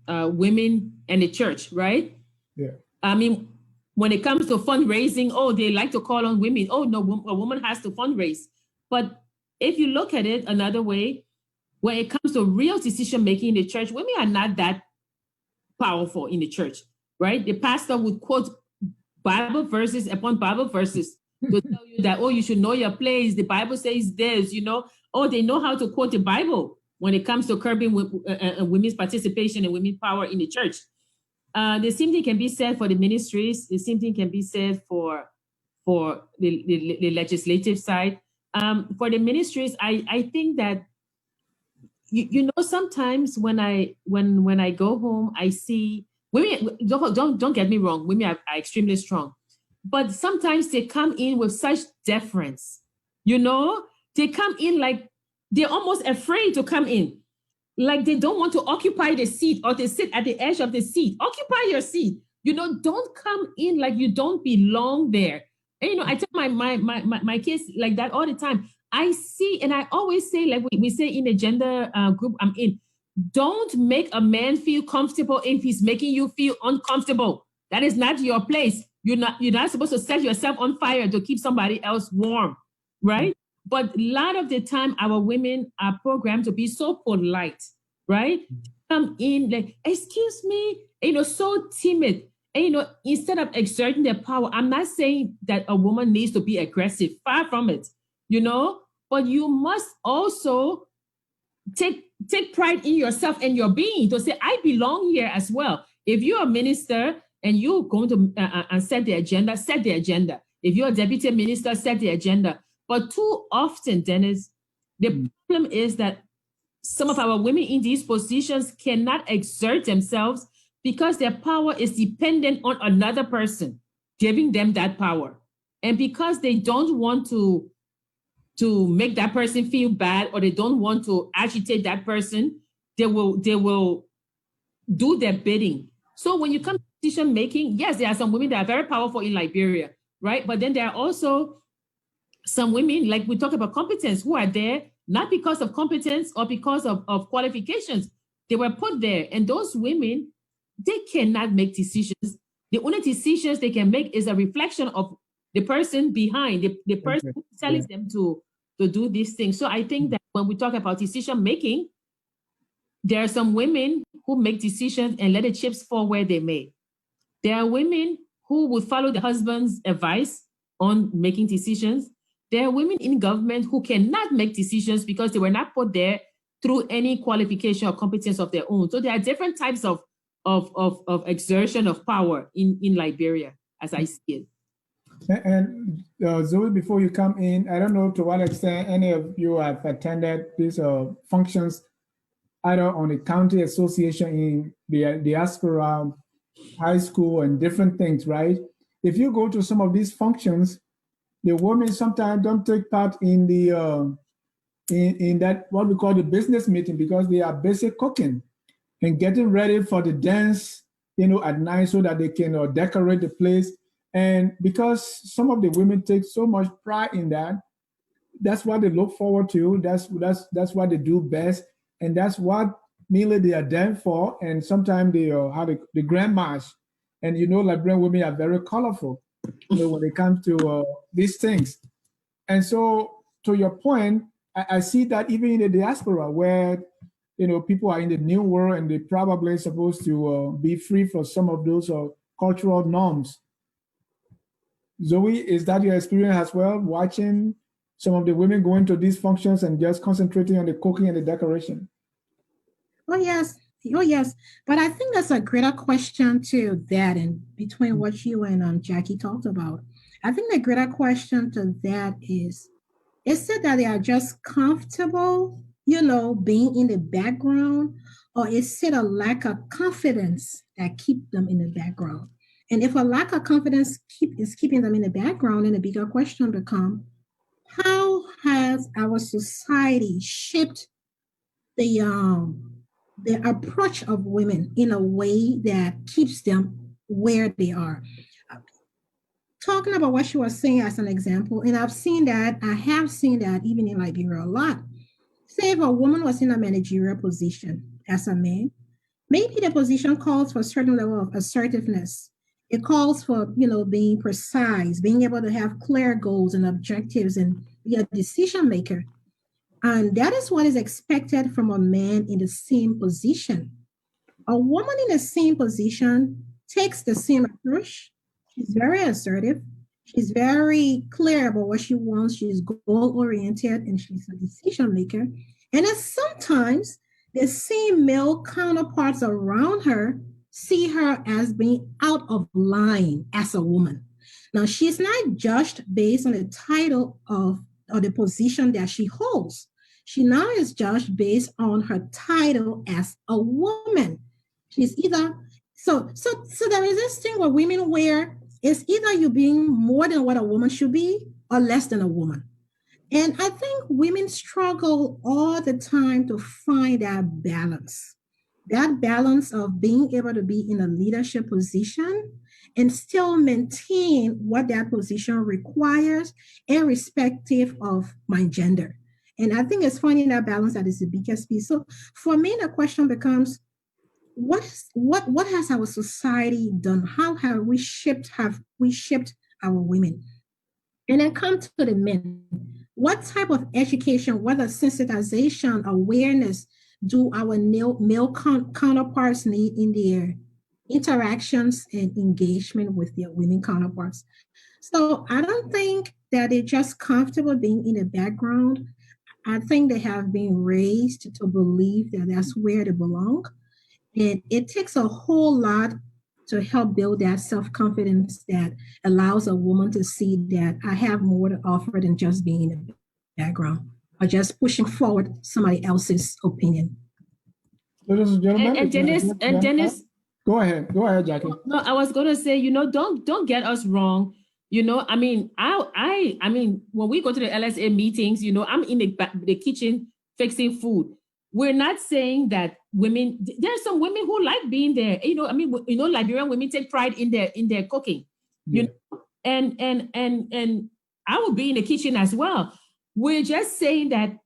women and the church, right? Yeah. I mean, when it comes to fundraising, they like to call on women. Oh no, a woman has to fundraise. But if you look at it another way, when it comes to real decision making in the church, women are not that powerful in the church, right? The pastor would quote Bible verses upon Bible verses to tell you that, you should know your place. The Bible says this, they know how to quote the Bible when it comes to curbing women's participation and women's power in the church. The same thing can be said for the ministries. The same thing can be said for the legislative side. For the ministries, I think that sometimes when I go home, I see women. Don't get me wrong. Women are extremely strong, but sometimes they come in with such deference. They come in like they're almost afraid to come in, like they don't want to occupy the seat or they sit at the edge of the seat. Occupy your seat. Don't come in like you don't belong there. And I tell my kids like that all the time. I see, and I always say, like we say in the gender group I'm in, don't make a man feel comfortable if he's making you feel uncomfortable. That is not your place. You're not supposed to set yourself on fire to keep somebody else warm, right? Mm-hmm. But a lot of the time, our women are programmed to be so polite, right? Come in like, excuse me, so timid. And, instead of exerting their power, I'm not saying that a woman needs to be aggressive, far from it, but you must also take pride in yourself and your being to say, I belong here as well. If you're a minister and you're going to set the agenda, set the agenda. If you're a deputy minister, set the agenda. But too often, Dennis, the problem is that some of our women in these positions cannot exert themselves because their power is dependent on another person giving them that power. And because they don't want to make that person feel bad, or they don't want to agitate that person, they will do their bidding. So when you come to decision making, yes, there are some women that are very powerful in Liberia, right? But then there are also some women, like we talk about competence, who are there not because of competence or because of qualifications. They were put there. And those women, they cannot make decisions. The only decisions they can make is a reflection of the person behind, the person who tells them to do these things. So I think that when we talk about decision making, there are some women who make decisions and let the chips fall where they may. There are women who would follow the husband's advice on making decisions. There are women in government who cannot make decisions because they were not put there through any qualification or competence of their own. So there are different types of exertion of power in Liberia, as I see it. And Zoe, before you come in, I don't know to what extent any of you have attended these functions, either on the county association in the diaspora, high school, and different things, right? If you go to some of these functions, the women sometimes don't take part in the in that what we call the business meeting because they are busy cooking and getting ready for the dance, at night so that they can decorate the place. And because some of the women take so much pride in that, that's what they look forward to. That's what they do best, and that's what mainly they are there for. And sometimes they have the grand march, and Liberian women are very colorful, when it comes to these things. And so, to your point, I see that even in the diaspora, where people are in the new world and they're probably supposed to be free from some of those cultural norms. Zoe, is that your experience as well, watching some of the women going to these functions and just concentrating on the cooking and the decoration? Oh, yes. But I think that's a greater question to that, and between what you and Jackie talked about. I think the greater question to that is, Is it that they are just comfortable, being in the background, or is it a lack of confidence that keep them in the background? And if a lack of confidence is keeping them in the background, then the bigger question becomes, how has our society shaped the approach of women in a way that keeps them where they are? Talking about what she was saying as an example, and I have seen that even in Liberia a lot. Say if a woman was in a managerial position as a man, maybe the position calls for a certain level of assertiveness. It calls for, being precise, being able to have clear goals and objectives and be a decision maker. And that is what is expected from a man in the same position. A woman in the same position takes the same approach. She's very assertive. She's very clear about what she wants. She's goal-oriented and she's a decision maker. And then sometimes the same male counterparts around her see her as being out of line as a woman. Now, she's not judged based on the title or the position that she holds. She now is judged based on her title as a woman. She's either so there is this thing where women where it's either you being more than what a woman should be or less than a woman. And I think women struggle all the time to find that balance of being able to be in a leadership position and still maintain what that position requires, irrespective of my gender. And I think it's finding that balance that is the biggest piece. So for me, the question becomes, what has our society done? How have we shaped our women? And then come to the men. What type of education, whether sensitization, awareness, do our male counterparts need in their interactions and engagement with their women counterparts? So I don't think that they're just comfortable being in the background. I think they have been raised to believe that that's where they belong. And it takes a whole lot to help build that self-confidence that allows a woman to see that I have more to offer than just being in the background or just pushing forward somebody else's opinion. Ladies and gentlemen, And Dennis, go ahead, Jackie. No, I was going to say, don't get us wrong. I mean, when we go to the LSA meetings, I'm in the kitchen fixing food. We're not saying that women, there are some women who like being there. Liberian women take pride in their cooking. Yeah. And I will be in the kitchen as well. We're just saying that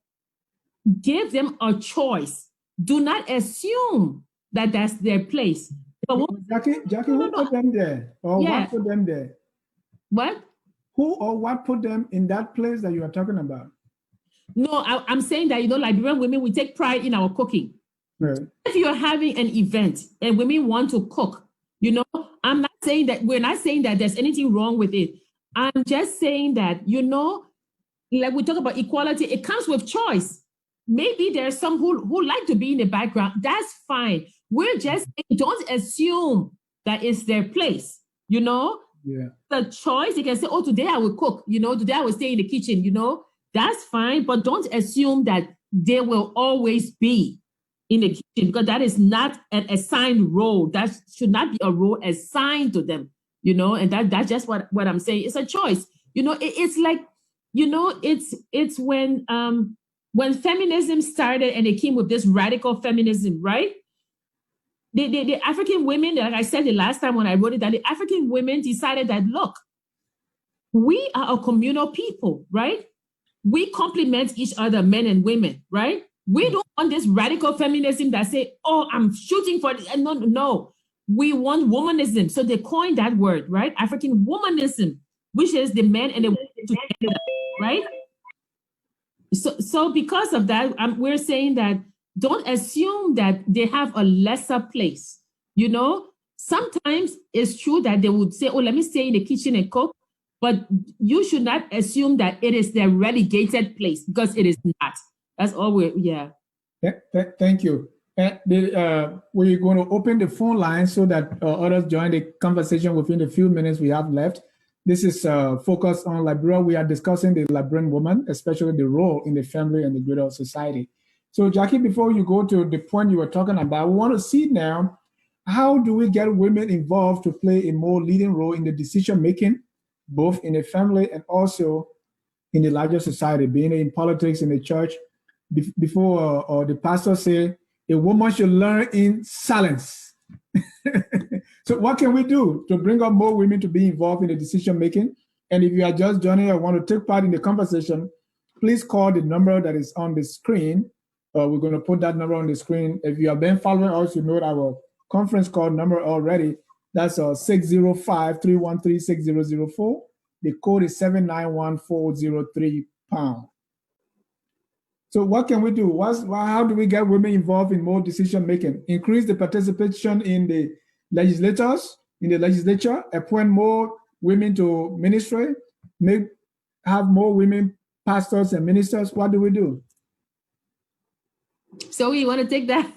give them a choice. Do not assume that that's their place. But Jackie, who put them there? Or what put them there? What? Who or what put them in that place that you are talking about? No, I'm saying that, Liberian women, we take pride in our cooking. Right. If you're having an event and women want to cook, I'm not saying that, we're not saying that there's anything wrong with it. I'm just saying that, like we talk about equality, it comes with choice. Maybe there's some who like to be in the background. That's fine. We're just saying, don't assume that it's their place, Yeah. The choice, you can say, oh, today I will cook, today I will stay in the kitchen, that's fine, but don't assume that they will always be in the kitchen, because that is not an assigned role. That should not be a role assigned to them, and that's just what I'm saying. It's a choice. It's like, it's when feminism started and they came with this radical feminism, right? The African women, like I said the last time when I wrote it, that the African women decided that, look, we are a communal people, right? We complement each other, men and women, right? We don't want this radical feminism that say, oh, I'm shooting for it. No. We want womanism. So they coined that word, right? African womanism, which is the men and the women together, right? So because of that, we're saying that don't assume that they have a lesser place. Sometimes it's true that they would say, oh, let me stay in the kitchen and cook. But you should not assume that it is their relegated place, because it is not. That's all Thank you. We're going to open the phone line so that others join the conversation within the few minutes we have left. This is focused on Liberia. We are discussing the Liberian woman, especially the role in the family and the greater society. So, Jackie, before you go to the point you were talking about, we want to see now, how do we get women involved to play a more leading role in the decision making, both in the family and also in the larger society, being in politics, in the church? Before the pastor say, a woman should learn in silence. So what can we do to bring up more women to be involved in the decision making? And if you are just joining or want to take part in the conversation, please call the number that is on the screen. We're going to put that number on the screen. If you have been following us, you know our conference call number already. That's 605-313-6004. The code is 791-403#. So what can we do? How do we get women involved in more decision making? Increase the participation in the legislature, appoint more women to ministry, have more women pastors and ministers. What do we do? So you want to take that?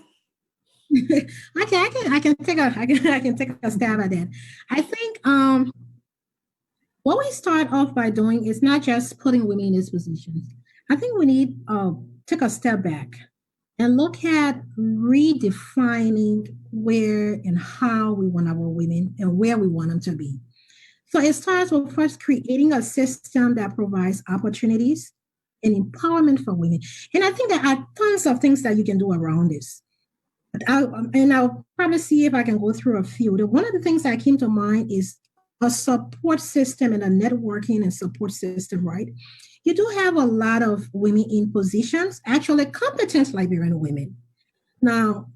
I can take a stab at that. I think what we start off by doing is not just putting women in these positions. I think we need take a step back and look at redefining where and how we want our women and where we want them to be. So it starts with first creating a system that provides opportunities and empowerment for women. And I think there are tons of things that you can do around this. I'll probably see if I can go through a few. One of the things that came to mind is a support system and a networking and support system, right? You do have a lot of women in positions, actually competent Liberian women. Now,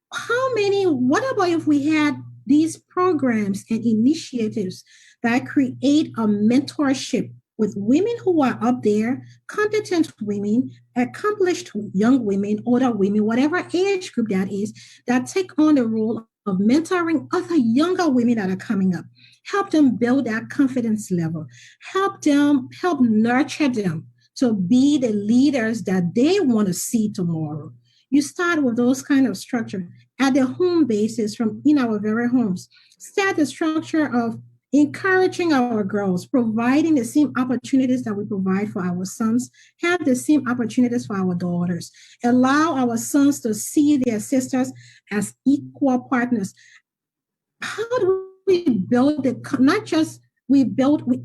what about if we had these programs and initiatives that create a mentorship with women who are up there, competent women, accomplished young women, older women, whatever age group that is, that take on the role of mentoring other younger women that are coming up, help them build that confidence level, help nurture them to be the leaders that they want to see tomorrow. You start with those kind of structure at the home basis from in our very homes. Start the structure of encouraging our girls, providing the same opportunities that we provide for our sons, have the same opportunities for our daughters, allow our sons to see their sisters as equal partners. How do we build we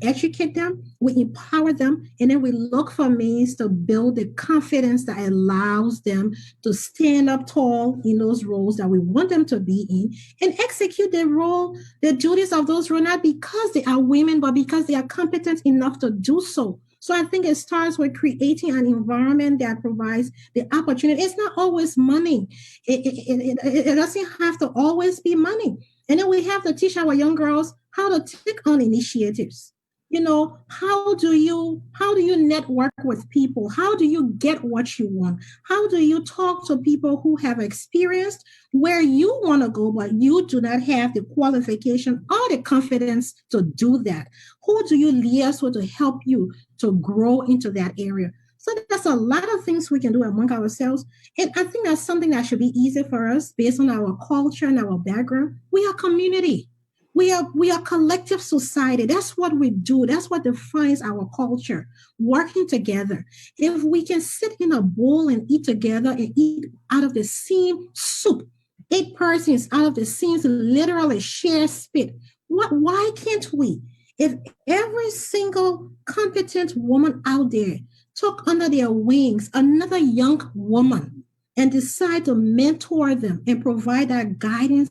educate them, we empower them, and then we look for means to build the confidence that allows them to stand up tall in those roles that we want them to be in and execute the duties of those roles, not because they are women, but because they are competent enough to do so. So I think it starts with creating an environment that provides the opportunity. It's not always money. It doesn't have to always be money. And then we have to teach our young girls how to take on initiatives. You know, how do you network with people? How do you get what you want? How do you talk to people who have experienced where you want to go, but you do not have the qualification or the confidence to do that? Who do you liaise with to help you to grow into that area? So there's a lot of things we can do among ourselves. And I think that's something that should be easy for us based on our culture and our background. We are community. We are collective society. That's what we do. That's what defines our culture, working together. If we can sit in a bowl and eat together and eat out of the same soup, 8 persons out of the same literally share spit. Why can't we? If every single competent woman out there took under their wings another young woman and decide to mentor them and provide that guidance,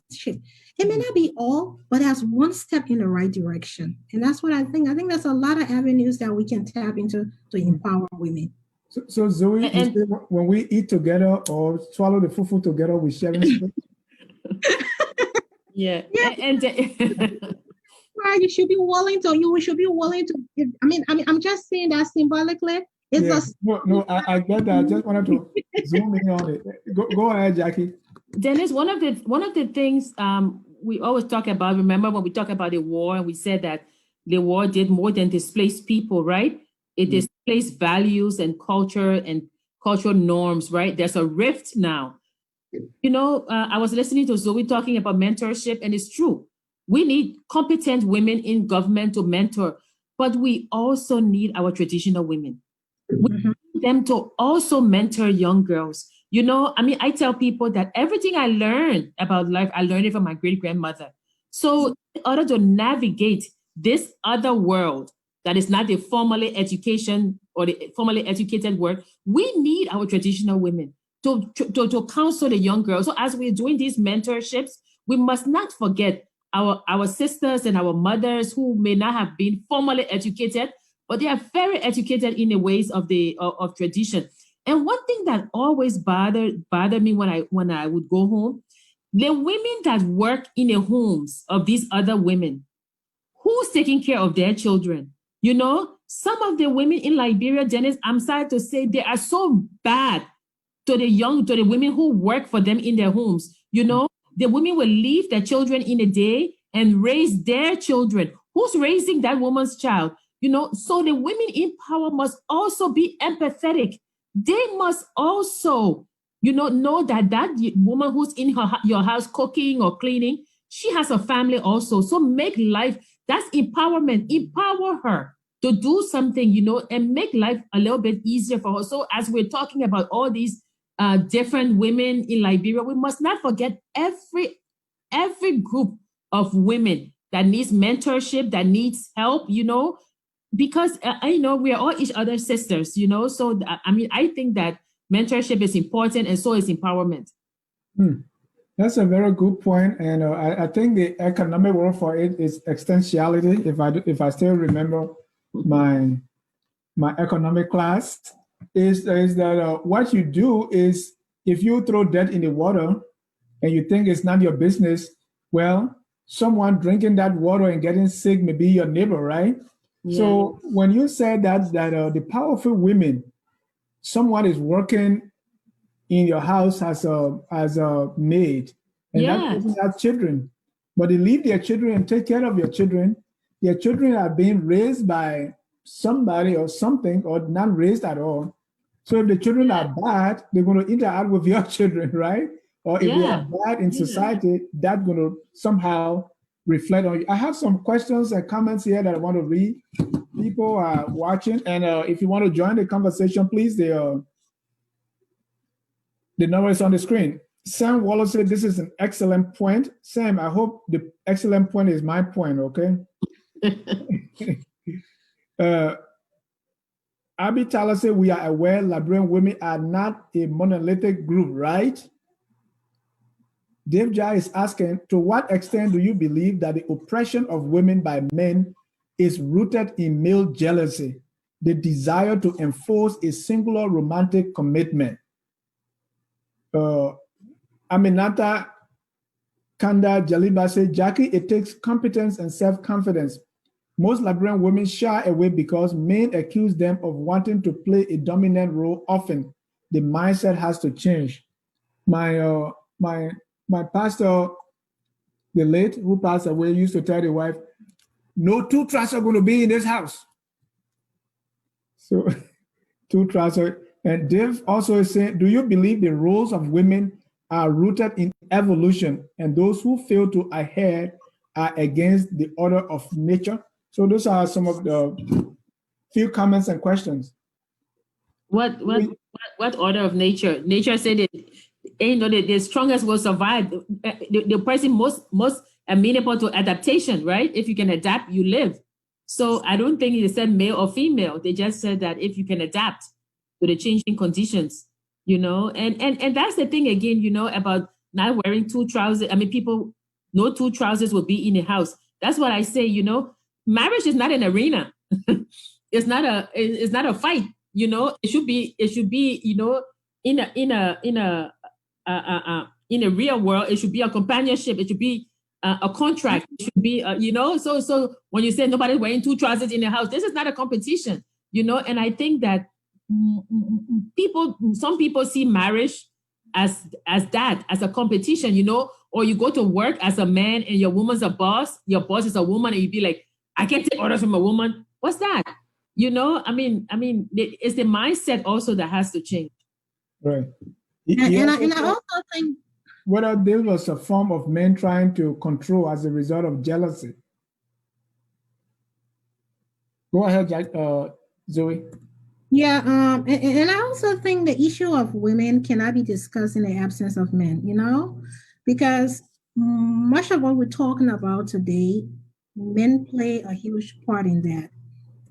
it may not be all, but that's one step in the right direction. And that's what I think. I think there's a lot of avenues that we can tap into to empower women. So Zoe, when we eat together or swallow the fufu together, we sharing space? Yeah. Well, you should be willing to. I'm just saying that symbolically. No, I get that. I just wanted to zoom in on it. Go ahead, Jackie. Dennis, one of the things we always talk about, remember when we talk about the war and we said that the war did more than displace people, right? It displaced values and culture and cultural norms, right? There's a rift now. You know, I was listening to Zoe talking about mentorship, and it's true. We need competent women in government to mentor. but we also need our traditional women. We Mhm. need them to also mentor young girls. You know, I mean, I tell people that everything I learned about life, I learned it from my great grandmother. So, in order to navigate this other world that is not the formally education or the formally educated world, we need our traditional women to counsel the young girls. So, as we're doing these mentorships, we must not forget our sisters and our mothers who may not have been formally educated, but they are very educated in the ways of of tradition. And one thing that always bothered me when I would go home, the women that work in the homes of these other women, who's taking care of their children? You know, some of the women in Liberia, Dennis, I'm sorry to say, they are so bad to the women who work for them in their homes. You know, the women will leave their children in a day and raise their children. Who's raising that woman's child? You know, so the women in power must also be empathetic. They must also, you know that that woman who's in your house cooking or cleaning, she has a family also. So make life, that's empowerment. Empower her to do something, you know, and make life a little bit easier for her. So as we're talking about all these different women in Liberia, we must not forget every group of women that needs mentorship, that needs help, you know, because I know we are all each other's sisters, you know. So I mean, I think that mentorship is important, and so is empowerment. That's a very good point, and I think the economic word for it is extensionality. If I still remember my economic class, is that what you do is if you throw dirt in the water and you think it's not your business, well, someone drinking that water and getting sick may be your neighbor, right? Yeah. So when you said that the powerful women, someone is working in your house as a maid, and that Yeah. person has children, but they leave their children and take care of your children. Their children are being raised by somebody or something, or not raised at all. So if the children are bad, they're going to interact with your children, right? Or if they are Yeah. bad in society, that's going to somehow reflect on you. I have some questions and comments here that I want to read. People are watching, and if you want to join the conversation, please, the number is on the screen. Sam Wallace said, this is an excellent point. Sam, I hope the excellent point is my point, okay? Abby Tyler said, we are aware Liberian women are not a monolithic group, right? Dave Jai is asking, to what extent do you believe that the oppression of women by men is rooted in male jealousy, the desire to enforce a singular romantic commitment? Aminata Kanda Jaliba said, Jackie, it takes competence and self-confidence. Most Liberian women shy away because men accuse them of wanting to play a dominant role often. The mindset has to change. My pastor, the late, who passed away, used to tell the wife, no two trusts are going to be in this house. So two trusts are, and Dave also is saying, do you believe the roles of women are rooted in evolution and those who fail to adhere are against the order of nature? So those are some of the few comments and questions. What order of nature? Nature said that, you know, the strongest will survive. The person most amenable to adaptation, right? If you can adapt, you live. So I don't think they said male or female. They just said that if you can adapt to the changing conditions, you know, and that's the thing again, you know, about not wearing two trousers. I mean, people, no two trousers will be in the house. That's what I say, you know, marriage is not an arena. it's not a fight, you know. It should be, you know, in a real world, it should be a companionship. It should be a contract. It should be, you know. So when you say nobody's wearing two trousers in the house, this is not a competition, you know. And I think that some people see marriage as that, as a competition, you know. Or you go to work as a man and your woman's a boss. Your boss is a woman, and you be like, I can't take orders from a woman. What's that? You know, I mean, it's the mindset also that has to change. Right. And I also think whether there was a form of men trying to control as a result of jealousy. Go ahead, Jack, Zoe. Yeah, and I also think the issue of women cannot be discussed in the absence of men, because much of what we're talking about today, men play a huge part in that.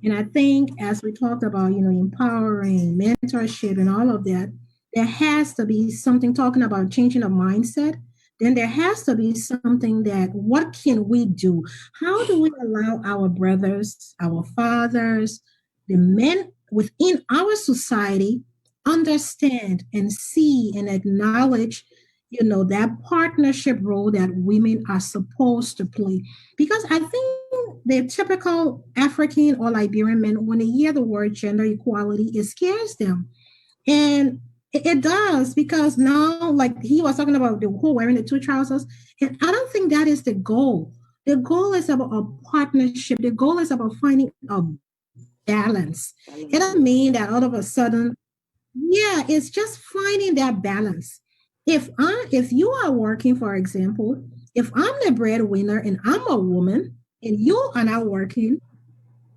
And I think as we talked about, empowering, mentorship, and all of that, there has to be something talking about changing a mindset. Then there has to be something that what can we do? How do we allow our brothers, our fathers, the men within our society understand and see and acknowledge, that partnership role that women are supposed to play? Because I think the typical African or Liberian men, when they hear the word gender equality, it scares them. And it does, because now, like he was talking about the whole wearing the two trousers, and I don't think that is the goal. The goal is about a partnership. The goal is about finding a balance. It doesn't mean that all of a sudden, yeah, it's just finding that balance. If you are working, for example, if I'm the breadwinner and I'm a woman and you are not working,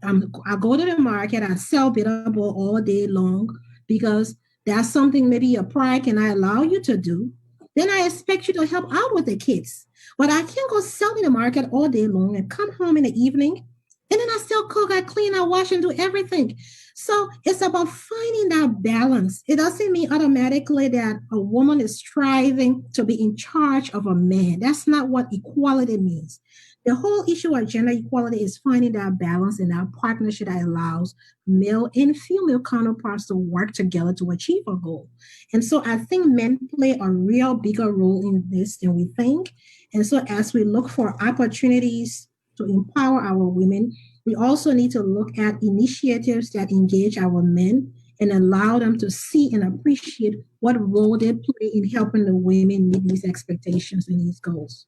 I go to the market, I sell bitter ball all day long because that's something maybe your pride can I allow you to do. Then I expect you to help out with the kids. But I can't go sell in the market all day long and come home in the evening and then I still cook, I clean, I wash and do everything. So it's about finding that balance. It doesn't mean automatically that a woman is striving to be in charge of a man. That's not what equality means. The whole issue of gender equality is finding that balance and that partnership that allows male and female counterparts to work together to achieve a goal. And so I think men play a real bigger role in this than we think. And so as we look for opportunities to empower our women, we also need to look at initiatives that engage our men and allow them to see and appreciate what role they play in helping the women meet these expectations and these goals.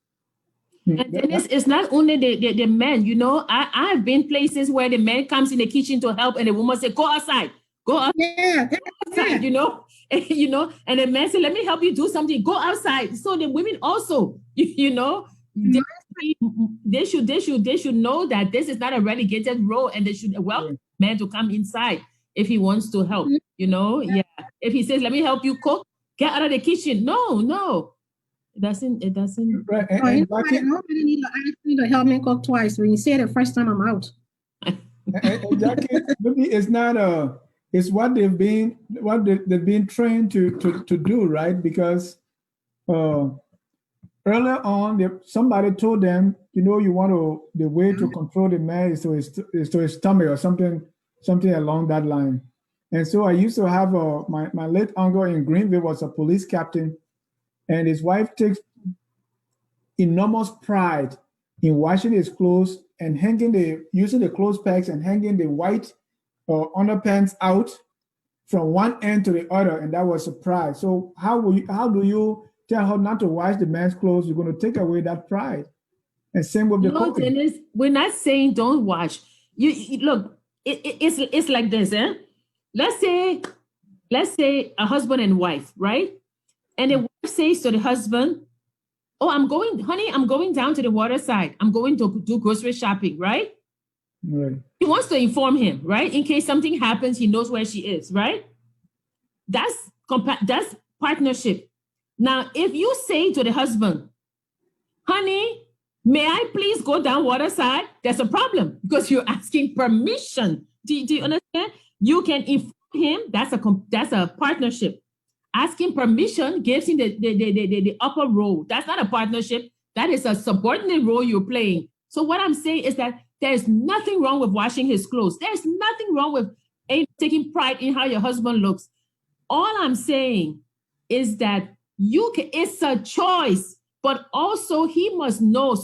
And then it's not only the men, I've been places where the man comes in the kitchen to help and the woman say, go outside, go outside, and the man say, let me help you do something, go outside. So the women also, they should know that this is not a relegated role and they should welcome man to come inside if he wants to help, yeah. If he says, let me help you cook, get out of the kitchen. No. It doesn't. Right. Nobody need to help me cook twice. When you say it the first time, I'm out. And Jackie, maybe it's not it's what they've been trained to do, right? Because earlier on, somebody told them, the way to control the man is to his stomach or something along that line. And so I used to have my late uncle in Greenville was a police captain. And his wife takes enormous pride in washing his clothes and using the clothes pegs and hanging the white underpants out from one end to the other, and that was a pride. So how do you tell her not to wash the man's clothes? You're going to take away that pride. And same with the cooking. Dennis, we're not saying don't wash. You look. It's like this, eh? Let's say a husband and wife, right? And the wife says to the husband, oh, I'm going down to the water side. I'm going to do grocery shopping, right? Right. He wants to inform him, right? In case something happens, he knows where she is, right? That's partnership. Now, if you say to the husband, honey, may I please go down water side? There's a problem because you're asking permission. Do you understand? You can inform him. That's a partnership. Asking permission gives him the upper role. That's not a partnership. That is a subordinate role you're playing. So what I'm saying is that there's nothing wrong with washing his clothes. There's nothing wrong with taking pride in how your husband looks. All I'm saying is that it's a choice, but also he must know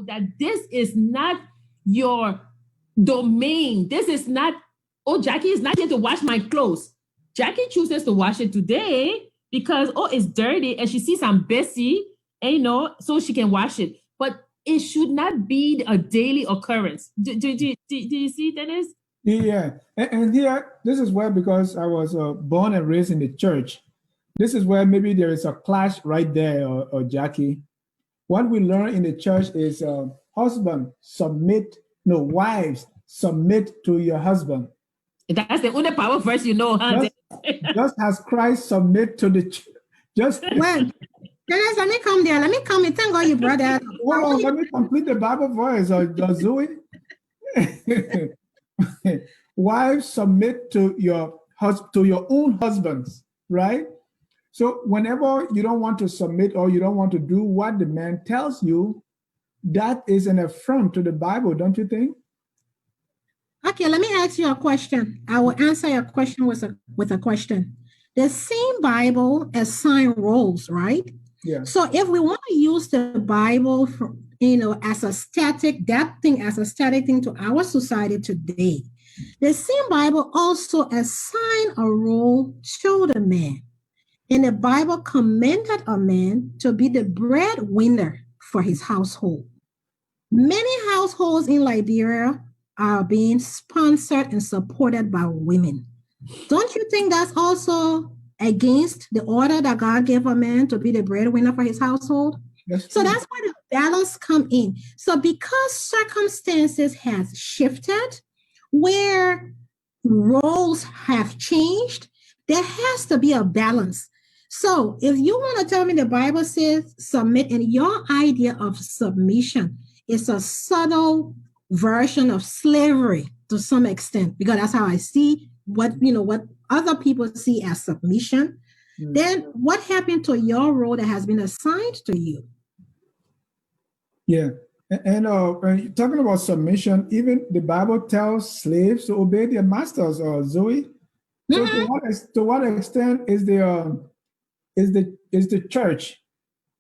that this is not your domain. This is not, Jackie is not here to wash my clothes. Jackie chooses to wash it today because, it's dirty and she sees I'm busy, and, so she can wash it. But it should not be a daily occurrence. Do you see, Dennis? Yeah. And here, this is where, because I was born and raised in the church, this is where maybe there is a clash right there, or Jackie. What we learn in the church is wives submit to your husband. That's the only power verse you know, huh? Just as Christ submit to the church. Just Well, Dennis, let me come there. Let me come and thank God you brought that. hold on, let me complete the Bible verse, Zoe. Wives, submit to your own husbands, right? So whenever you don't want to submit or you don't want to do what the man tells you, that is an affront to the Bible, don't you think? Okay, let me ask you a question. I will answer your question with a question. The same Bible assign roles, right? Yeah. So if we want to use the Bible for, as a static, that thing as a static thing to our society today, the same Bible also assign a role to the man. And the Bible commended a man to be the breadwinner for his household. Many households in Liberia are being sponsored and supported by women. Don't you think that's also against the order that God gave a man to be the breadwinner for his household? So that's where the balance come in. So because circumstances has shifted, where roles have changed, there has to be a balance. So if you want to tell me the Bible says submit, and your idea of submission is a subtle version of slavery to some extent, because that's how I see what other people see as submission, then what happened to your role that has been assigned to you? Yeah. And talking about submission, even the Bible tells slaves to obey their masters, Zoe. So to what extent is the church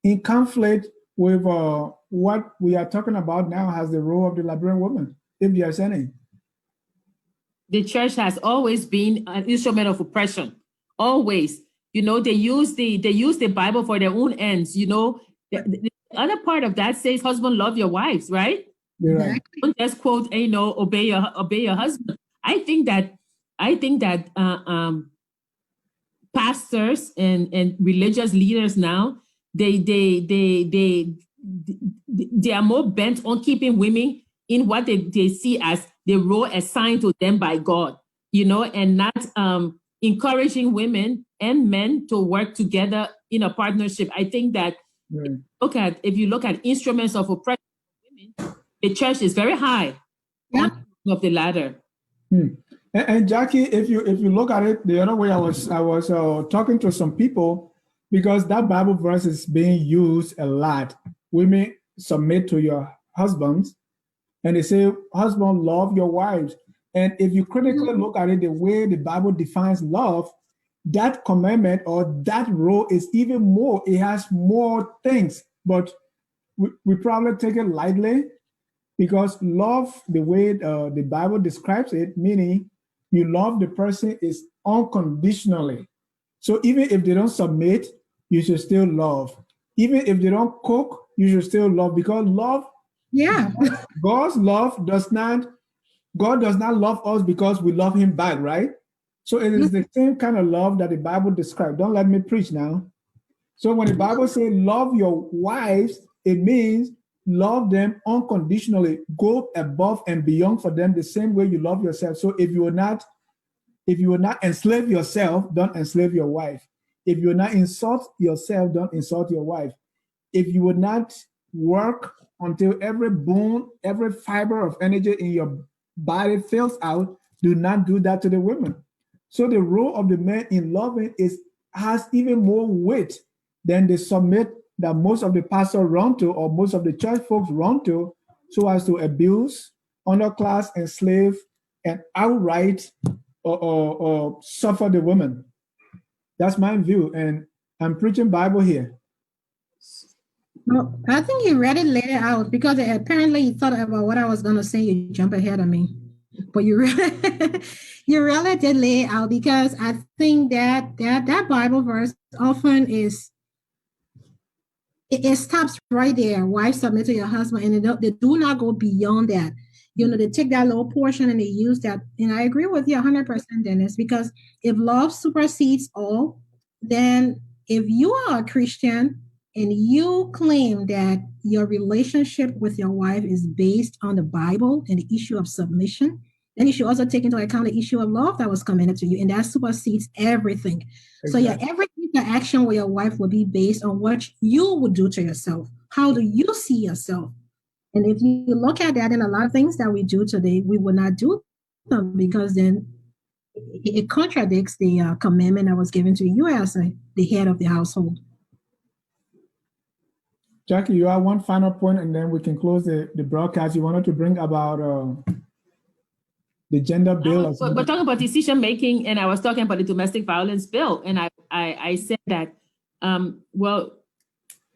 in conflict with what we are talking about now as the role of the Liberian woman, if there's any? The church has always been an instrument of oppression. Always. They use the Bible for their own ends. The other part of that says, husband, love your wives, right? You're right. Don't just quote, obey your husband. I think that pastors and religious leaders now, they are more bent on keeping women in what they see as the role assigned to them by God, and not encouraging women and men to work together in a partnership. I think that if you look at instruments of oppression for women, the church is very high on of the ladder. And Jackie, if you look at it the other way, I was talking to some people, because that Bible verse is being used a lot. Women, submit to your husbands, and they say, husband, love your wives. And if you critically look at it, the way the Bible defines love, that commandment or that role is even more. It has more things, but we probably take it lightly, because love, the way the Bible describes it, meaning you love the person is unconditionally. So even if they don't submit, you should still love. Even if they don't cook, you should still love, because love, God's love God does not love us because we love him back, right? So it is the same kind of love that the Bible describes. Don't let me preach now. So when the Bible says love your wives, it means love them unconditionally. Go above and beyond for them the same way you love yourself. So if you will not enslave yourself, don't enslave your wife. If you will not insult yourself, don't insult your wife. If you will not work until every bone, every fiber of energy in your body fills out, do not do that to the women. So the role of the man in loving has even more weight than the submit that most of the pastors run to, or most of the church folks run to, so as to abuse, underclass, enslave, and outright or suffer the women. That's my view, and I'm preaching Bible here. Well, I think you read it later out, because apparently you thought about what I was going to say. You jump ahead of me, but you really did lay it out, because I think that Bible verse often it stops right there. Wife, submit to your husband, and they do not go beyond that. They take that little portion and they use that. And I agree with you 100%, Dennis, because if love supersedes all, then if you are a Christian, and you claim that your relationship with your wife is based on the Bible and the issue of submission, then you should also take into account the issue of love that was commended to you, and that supersedes everything. Exactly. So yeah, every interaction with your wife will be based on what you would do to yourself. How do you see yourself? And if you look at that, and a lot of things that we do today, we will not do them because then it contradicts the commandment that was given to you as the head of the household. Jackie, you have one final point, and then we can close the broadcast. You wanted to bring about the gender bill. We're talking about decision making, and I was talking about the domestic violence bill, and I said that well,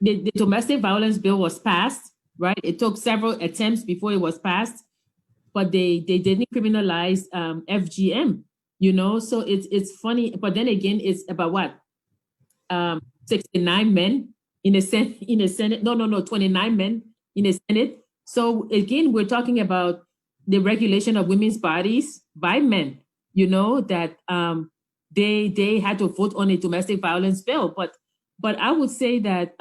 the domestic violence bill was passed, right? It took several attempts before it was passed, but they didn't criminalize FGM, you know. So it's funny, but then again, it's about what 69 men in the Senate. No, 29 men in the Senate. So again, we're talking about the regulation of women's bodies by men, you know, that they had to vote on a domestic violence bill. But I would say that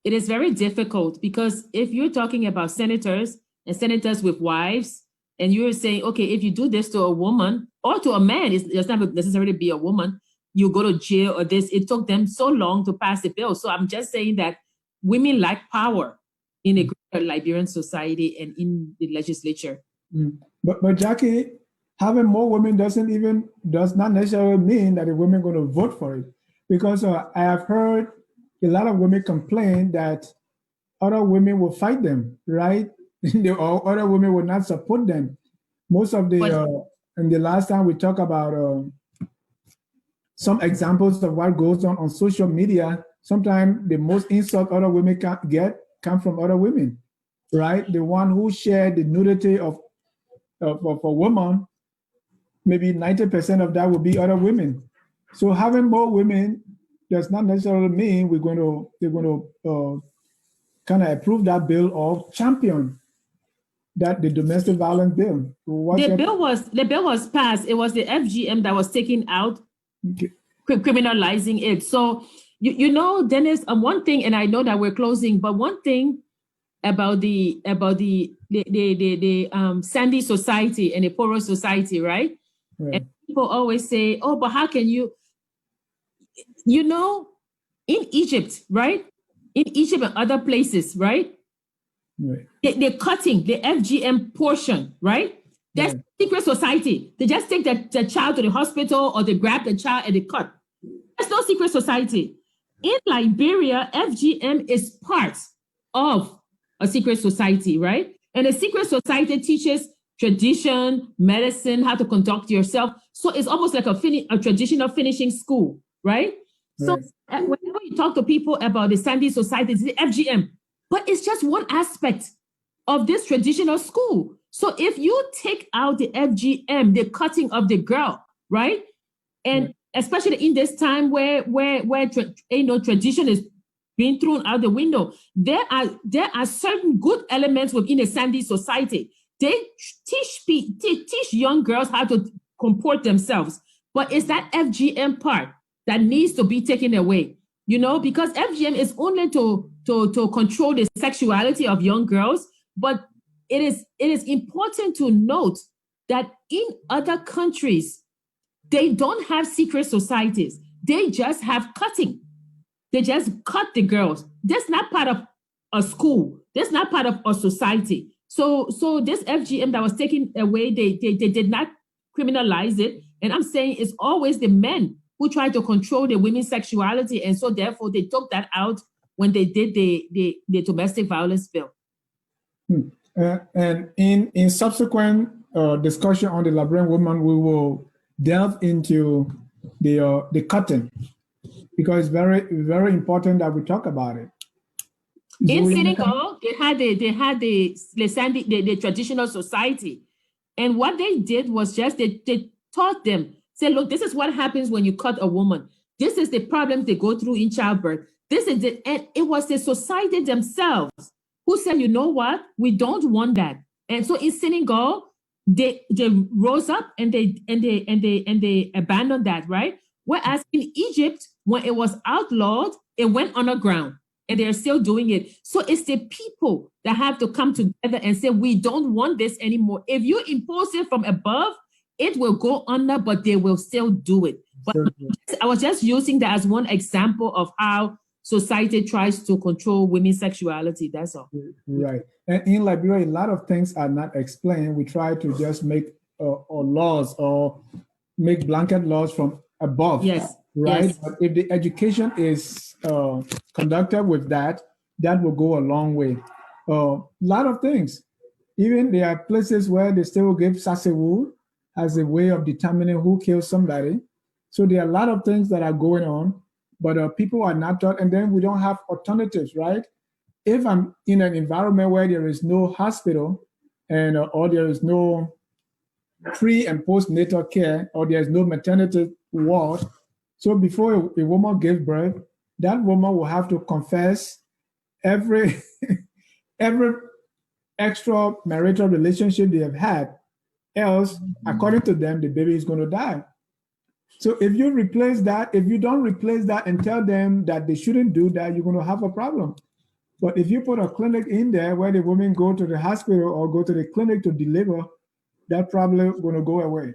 it is very difficult, because if you're talking about senators and senators with wives, and you're saying, okay, if you do this to a woman or to a man, it does not necessarily be a woman, you go to jail or this. It took them so long to pass the bill. So I'm just saying that women lack power in a greater Liberian society and in the legislature. But Jackie, having more women does not necessarily mean that the women are going to vote for it, because I have heard a lot of women complain that other women will fight them, right? Or other women will not support them. Most of the and the last time we talked about some examples of what goes on social media. Sometimes the most insult other women can get come from other women, right? The one who shared the nudity of a woman, maybe 90% of that will be other women. So having more women does not necessarily mean they're going to kind of approve that bill or champion that the domestic violence bill. The bill was passed. It was the FGM that was taken out, okay, criminalizing it. So you know, Dennis, one thing, and I know that we're closing, but one thing about the Sandy society and the poorer society, right? And people always say, oh, but how can you know, in Egypt, right? In Egypt and other places, right? They're cutting the FGM portion, right? That's secret society. They just take the child to the hospital, or they grab the child and they cut. That's no secret society. In Liberia, FGM is part of a secret society, right? And a secret society teaches tradition, medicine, how to conduct yourself. So it's almost like a traditional finishing school, right? So whenever you talk to people about the Sandy society, it's the FGM, but it's just one aspect of this traditional school. So if you take out the FGM, the cutting of the girl, right? And especially in this time where tradition is being thrown out the window, there are certain good elements within a Sandy society. They teach young girls how to comport themselves, but it's that FGM part that needs to be taken away, you know, because FGM is only to control the sexuality of young girls. But it is important to note that in other countries, they don't have secret societies. They just have cutting. They just cut the girls. That's not part of a school. That's not part of a society. So this FGM that was taken away, they did not criminalize it. And I'm saying it's always the men who try to control the women's sexuality. And so therefore they took that out when they did the domestic violence bill. And in subsequent discussion on the Liberian woman, we will delve into the cutting, because it's very, very important that we talk about it. In Senegal, they had the traditional society, and what they did was just they taught them, say, look, this is what happens when you cut a woman. This is the problems they go through in childbirth. And it was the society themselves who said, you know what, we don't want that. And so in Senegal, they rose up and they abandoned that, right? Whereas in Egypt, when it was outlawed, it went underground. and they're still doing it. So it's the people that have to come together and say, we don't want this anymore. If you impose it from above, it will go under, but they will still do it. But I was just using that as one example of how society tries to control women's sexuality. That's all. Right. And in Liberia, a lot of things are not explained. We try to just make laws or make blanket laws from above. Yes. Right. Yes. But if the education is conducted with that, that will go a long way. A lot of things. Even there are places where they still give sasewu as a way of determining who kills somebody. So there are a lot of things that are going on, but people are not taught, and then we don't have alternatives, right? If I'm in an environment where there is no hospital and or there is no pre and postnatal care, or there's no maternity ward, so before a woman gives birth, that woman will have to confess every every extramarital relationship they have had. Else, according to them, the baby is going to die. So if you replace that, if you don't replace that and tell them that they shouldn't do that, you're going to have a problem. But if you put a clinic in there where the women go to the hospital or go to the clinic to deliver, that problem is going to go away.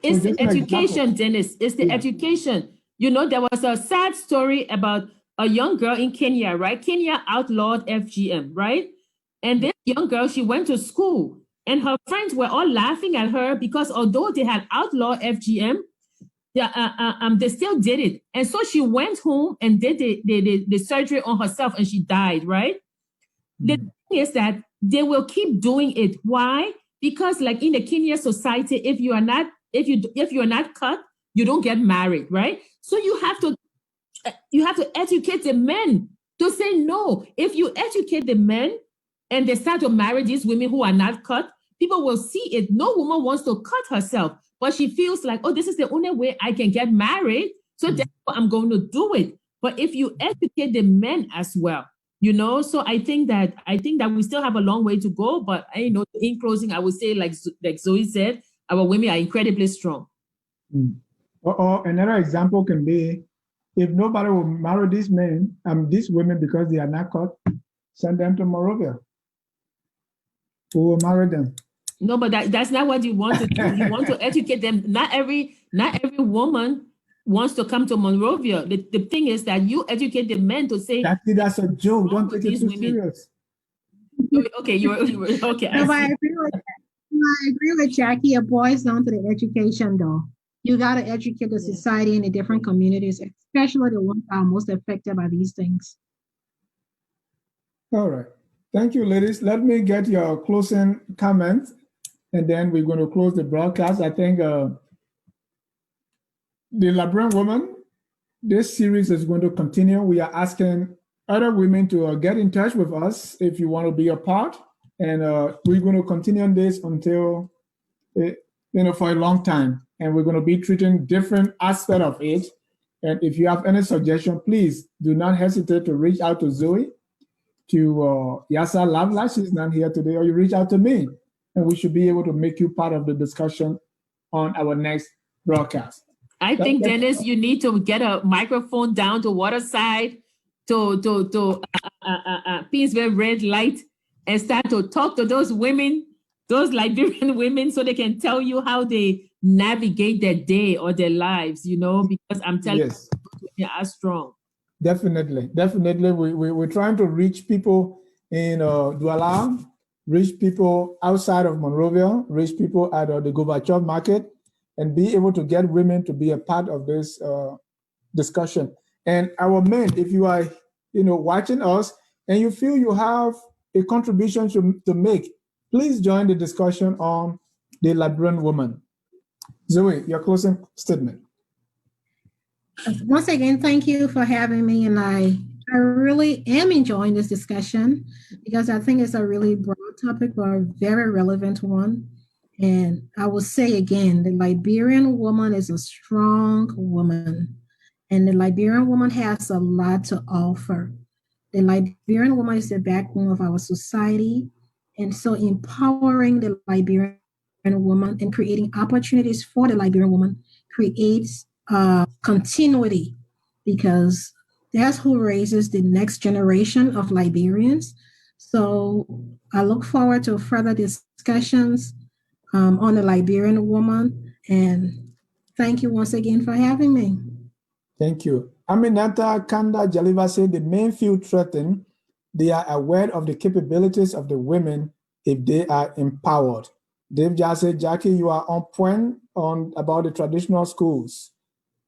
It's the education, Dennis. It's the education. You know, there was a sad story about a young girl in Kenya, right? Kenya outlawed FGM, right? And this young girl, she went to school and her friends were all laughing at her because although they had outlawed FGM, they still did it. And so she went home and did the surgery on herself and she died, right? The thing is that they will keep doing it. Why? Because like in the Kenya society, if you are not cut, you don't get married, right? So you have to educate the men to say no. If you educate the men and they start to marry these women who are not cut, people will see it. No woman wants to cut herself, but she feels like, oh, this is the only way I can get married, so therefore I'm going to do it. But if you educate the men as well, you know, so I think that we still have a long way to go. But in closing, I would say, like Zoe said, our women are incredibly strong. Or another example can be, if nobody will marry these women because they are not cut, send them to Monrovia. Who will marry them? No, but that's not what you want to do. You want to educate them. Not every woman wants to come to Monrovia. The thing is that you educate the men to say, that's a joke. Don't take it too serious. Okay, you're okay. No, I agree with Jackie. It boils down to the education, though. You got to educate the society in the different communities, especially the ones that are most affected by these things. All right. Thank you, ladies. Let me get your closing comments, and then we're going to close the broadcast. I think the Liberian woman, this series is going to continue. We are asking other women to get in touch with us if you want to be a part, and we're going to continue on this until, for a long time, and we're going to be treating different aspects of it. And if you have any suggestion, please do not hesitate to reach out to Zoe, to Yasa Lavla, she's not here today, or you reach out to me, and we should be able to make you part of the discussion on our next broadcast. I think, Dennis, you need to get a microphone down to Waterside, to Peaceville Red Light, and start to talk to those women, those Liberian women, so they can tell you how they navigate their day or their lives, because I'm telling you, they are strong. Definitely. We're trying to reach people in Douala, reach people outside of Monrovia, reach people at the Gorbachev market, and be able to get women to be a part of this discussion. And our men, if you are, watching us and you feel you have a contribution to make, please join the discussion on the Liberian woman. Zoe, your closing statement. Once again, thank you for having me, and I really am enjoying this discussion because I think it's a really broad topic, but a very relevant one. And I will say again, the Liberian woman is a strong woman, and the Liberian woman has a lot to offer. The Liberian woman is the backbone of our society, and so empowering the Liberian woman and creating opportunities for the Liberian woman creates continuity, because that's who raises the next generation of Liberians. So I look forward to further discussions on the Liberian woman. And thank you once again for having me. Thank you. Aminata Kanda Jaliva said the men feel threatened. They are aware of the capabilities of the women if they are empowered. Dave just said, Jackie, you are on point on about the traditional schools.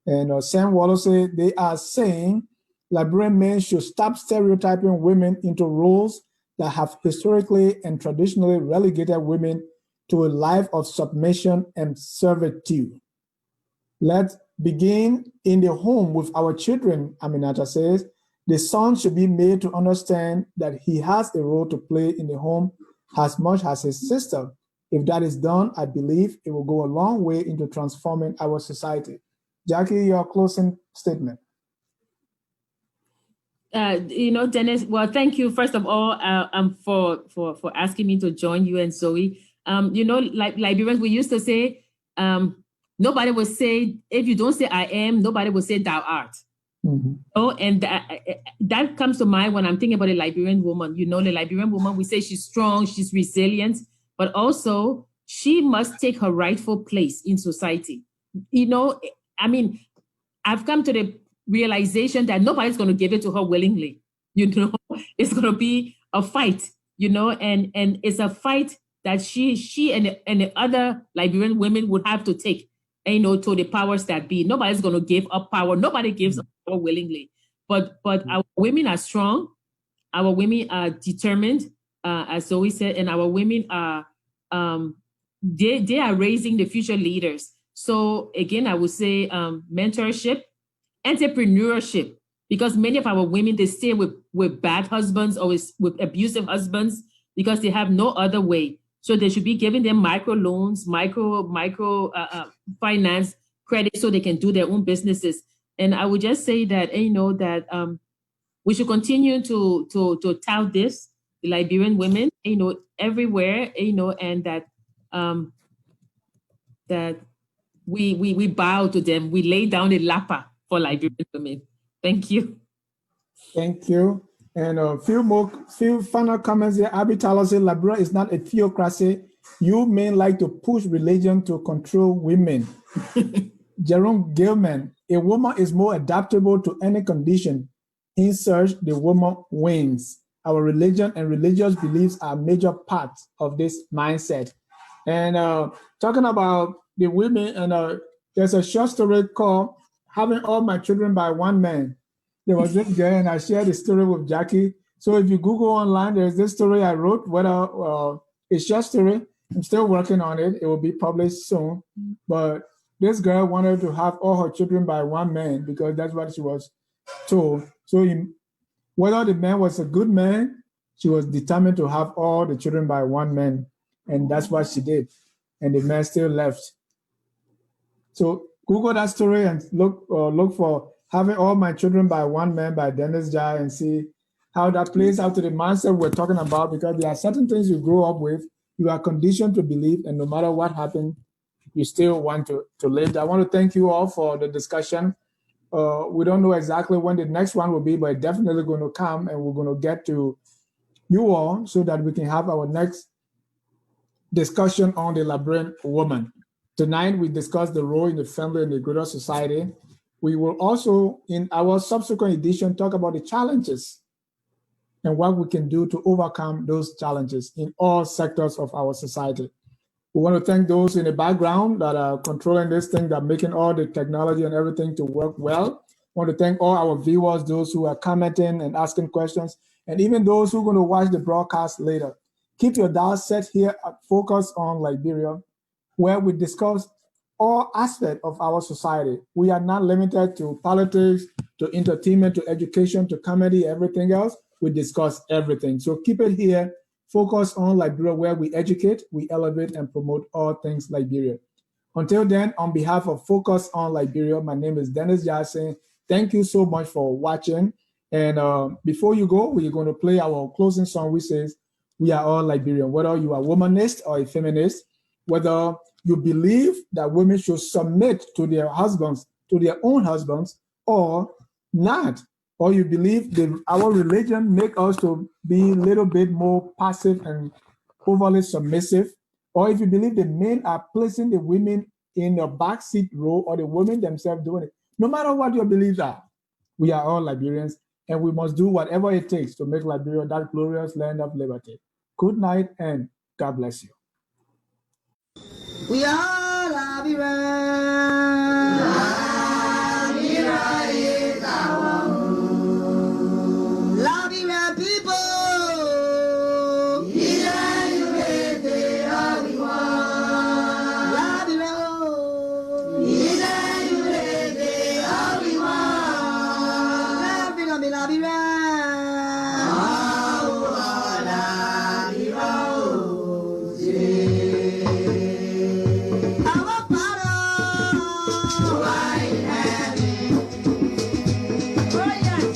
And Sam Wallace said they are saying Liberian men should stop stereotyping women into roles that have historically and traditionally relegated women to a life of submission and servitude. Let's begin in the home with our children, Aminata says. The son should be made to understand that he has a role to play in the home as much as his sister. If that is done, I believe it will go a long way into transforming our society. Jackie, your closing statement. Dennis, well, thank you, first of all, for asking me to join you and Zoe. Like Liberians, we used to say, nobody would say, if you don't say I am, nobody would say thou art. Mm-hmm. Oh, and that comes to mind when I'm thinking about a Liberian woman. The Liberian woman, we say she's strong, she's resilient, but also she must take her rightful place in society. I've come to the realization that nobody's going to give it to her willingly. It's going to be a fight, and it's a fight that she and the other Liberian women would have to take, to the powers that be. Nobody's going to give up power. Nobody gives up power willingly. But our women are strong. Our women are determined, as Zoe said, and our women are, they are raising the future leaders. So again, I would say mentorship, entrepreneurship, because many of our women, they stay with bad husbands or with abusive husbands because they have no other way. So they should be giving them micro loans, micro finance credit so they can do their own businesses. And I would just say that, that we should continue to tout this, the Liberian women, everywhere, and that that we bow to them. We lay down a lapa for Liberian women. Thank you. Thank you. And a few final comments here. Abby Tyler said, Liberia is not a theocracy. You men like to push religion to control women. Jerome Gilman, a woman is more adaptable to any condition. In search, the woman wins. Our religion and religious beliefs are major parts of this mindset. And talking about the women, and there's a short story called Having All My Children by One Man. There was this girl, and I shared the story with Jackie. So if you Google online, there's this story I wrote, a short story. I'm still working on it. It will be published soon. But this girl wanted to have all her children by one man because that's what she was told. So whether the man was a good man, she was determined to have all the children by one man. And that's what she did. And the man still left. So Google that story and look for Having All My Children by One Man by Dennis Jai and see how that plays out to the mindset we're talking about, because there are certain things you grow up with, you are conditioned to believe, and no matter what happens, you still want to live. I want to thank you all for the discussion. We don't know exactly when the next one will be, but it's definitely going to come, and we're going to get to you all so that we can have our next discussion on the Liberian woman. Tonight, we discussed the role in the family and the greater society. We will also, in our subsequent edition, talk about the challenges and what we can do to overcome those challenges in all sectors of our society. We want to thank those in the background that are controlling this thing, that are making all the technology and everything to work well. I want to thank all our viewers, those who are commenting and asking questions, and even those who are going to watch the broadcast later. Keep your dial set here at Focus on Liberia, where we discuss all aspects of our society. We are not limited to politics, to entertainment, to education, to comedy, everything else. We discuss everything. So keep it here. Focus on Liberia, where we educate, we elevate, and promote all things Liberia. Until then, on behalf of Focus on Liberia, my name is Dennis Jackson. Thank you so much for watching. And before you go, we're going to play our closing song, which says, we are all Liberian. Whether you are a womanist or a feminist, whether you believe that women should submit to their husbands, to their own husbands, or not, or you believe that our religion make us to be a little bit more passive and overly submissive, or if you believe the men are placing the women in a backseat role or the women themselves doing it, no matter what your beliefs are, we are all Liberians and we must do whatever it takes to make Liberia that glorious land of liberty. Good night and God bless you. We are Liberians. Liberia is our home. Liberian people. Oh, yes.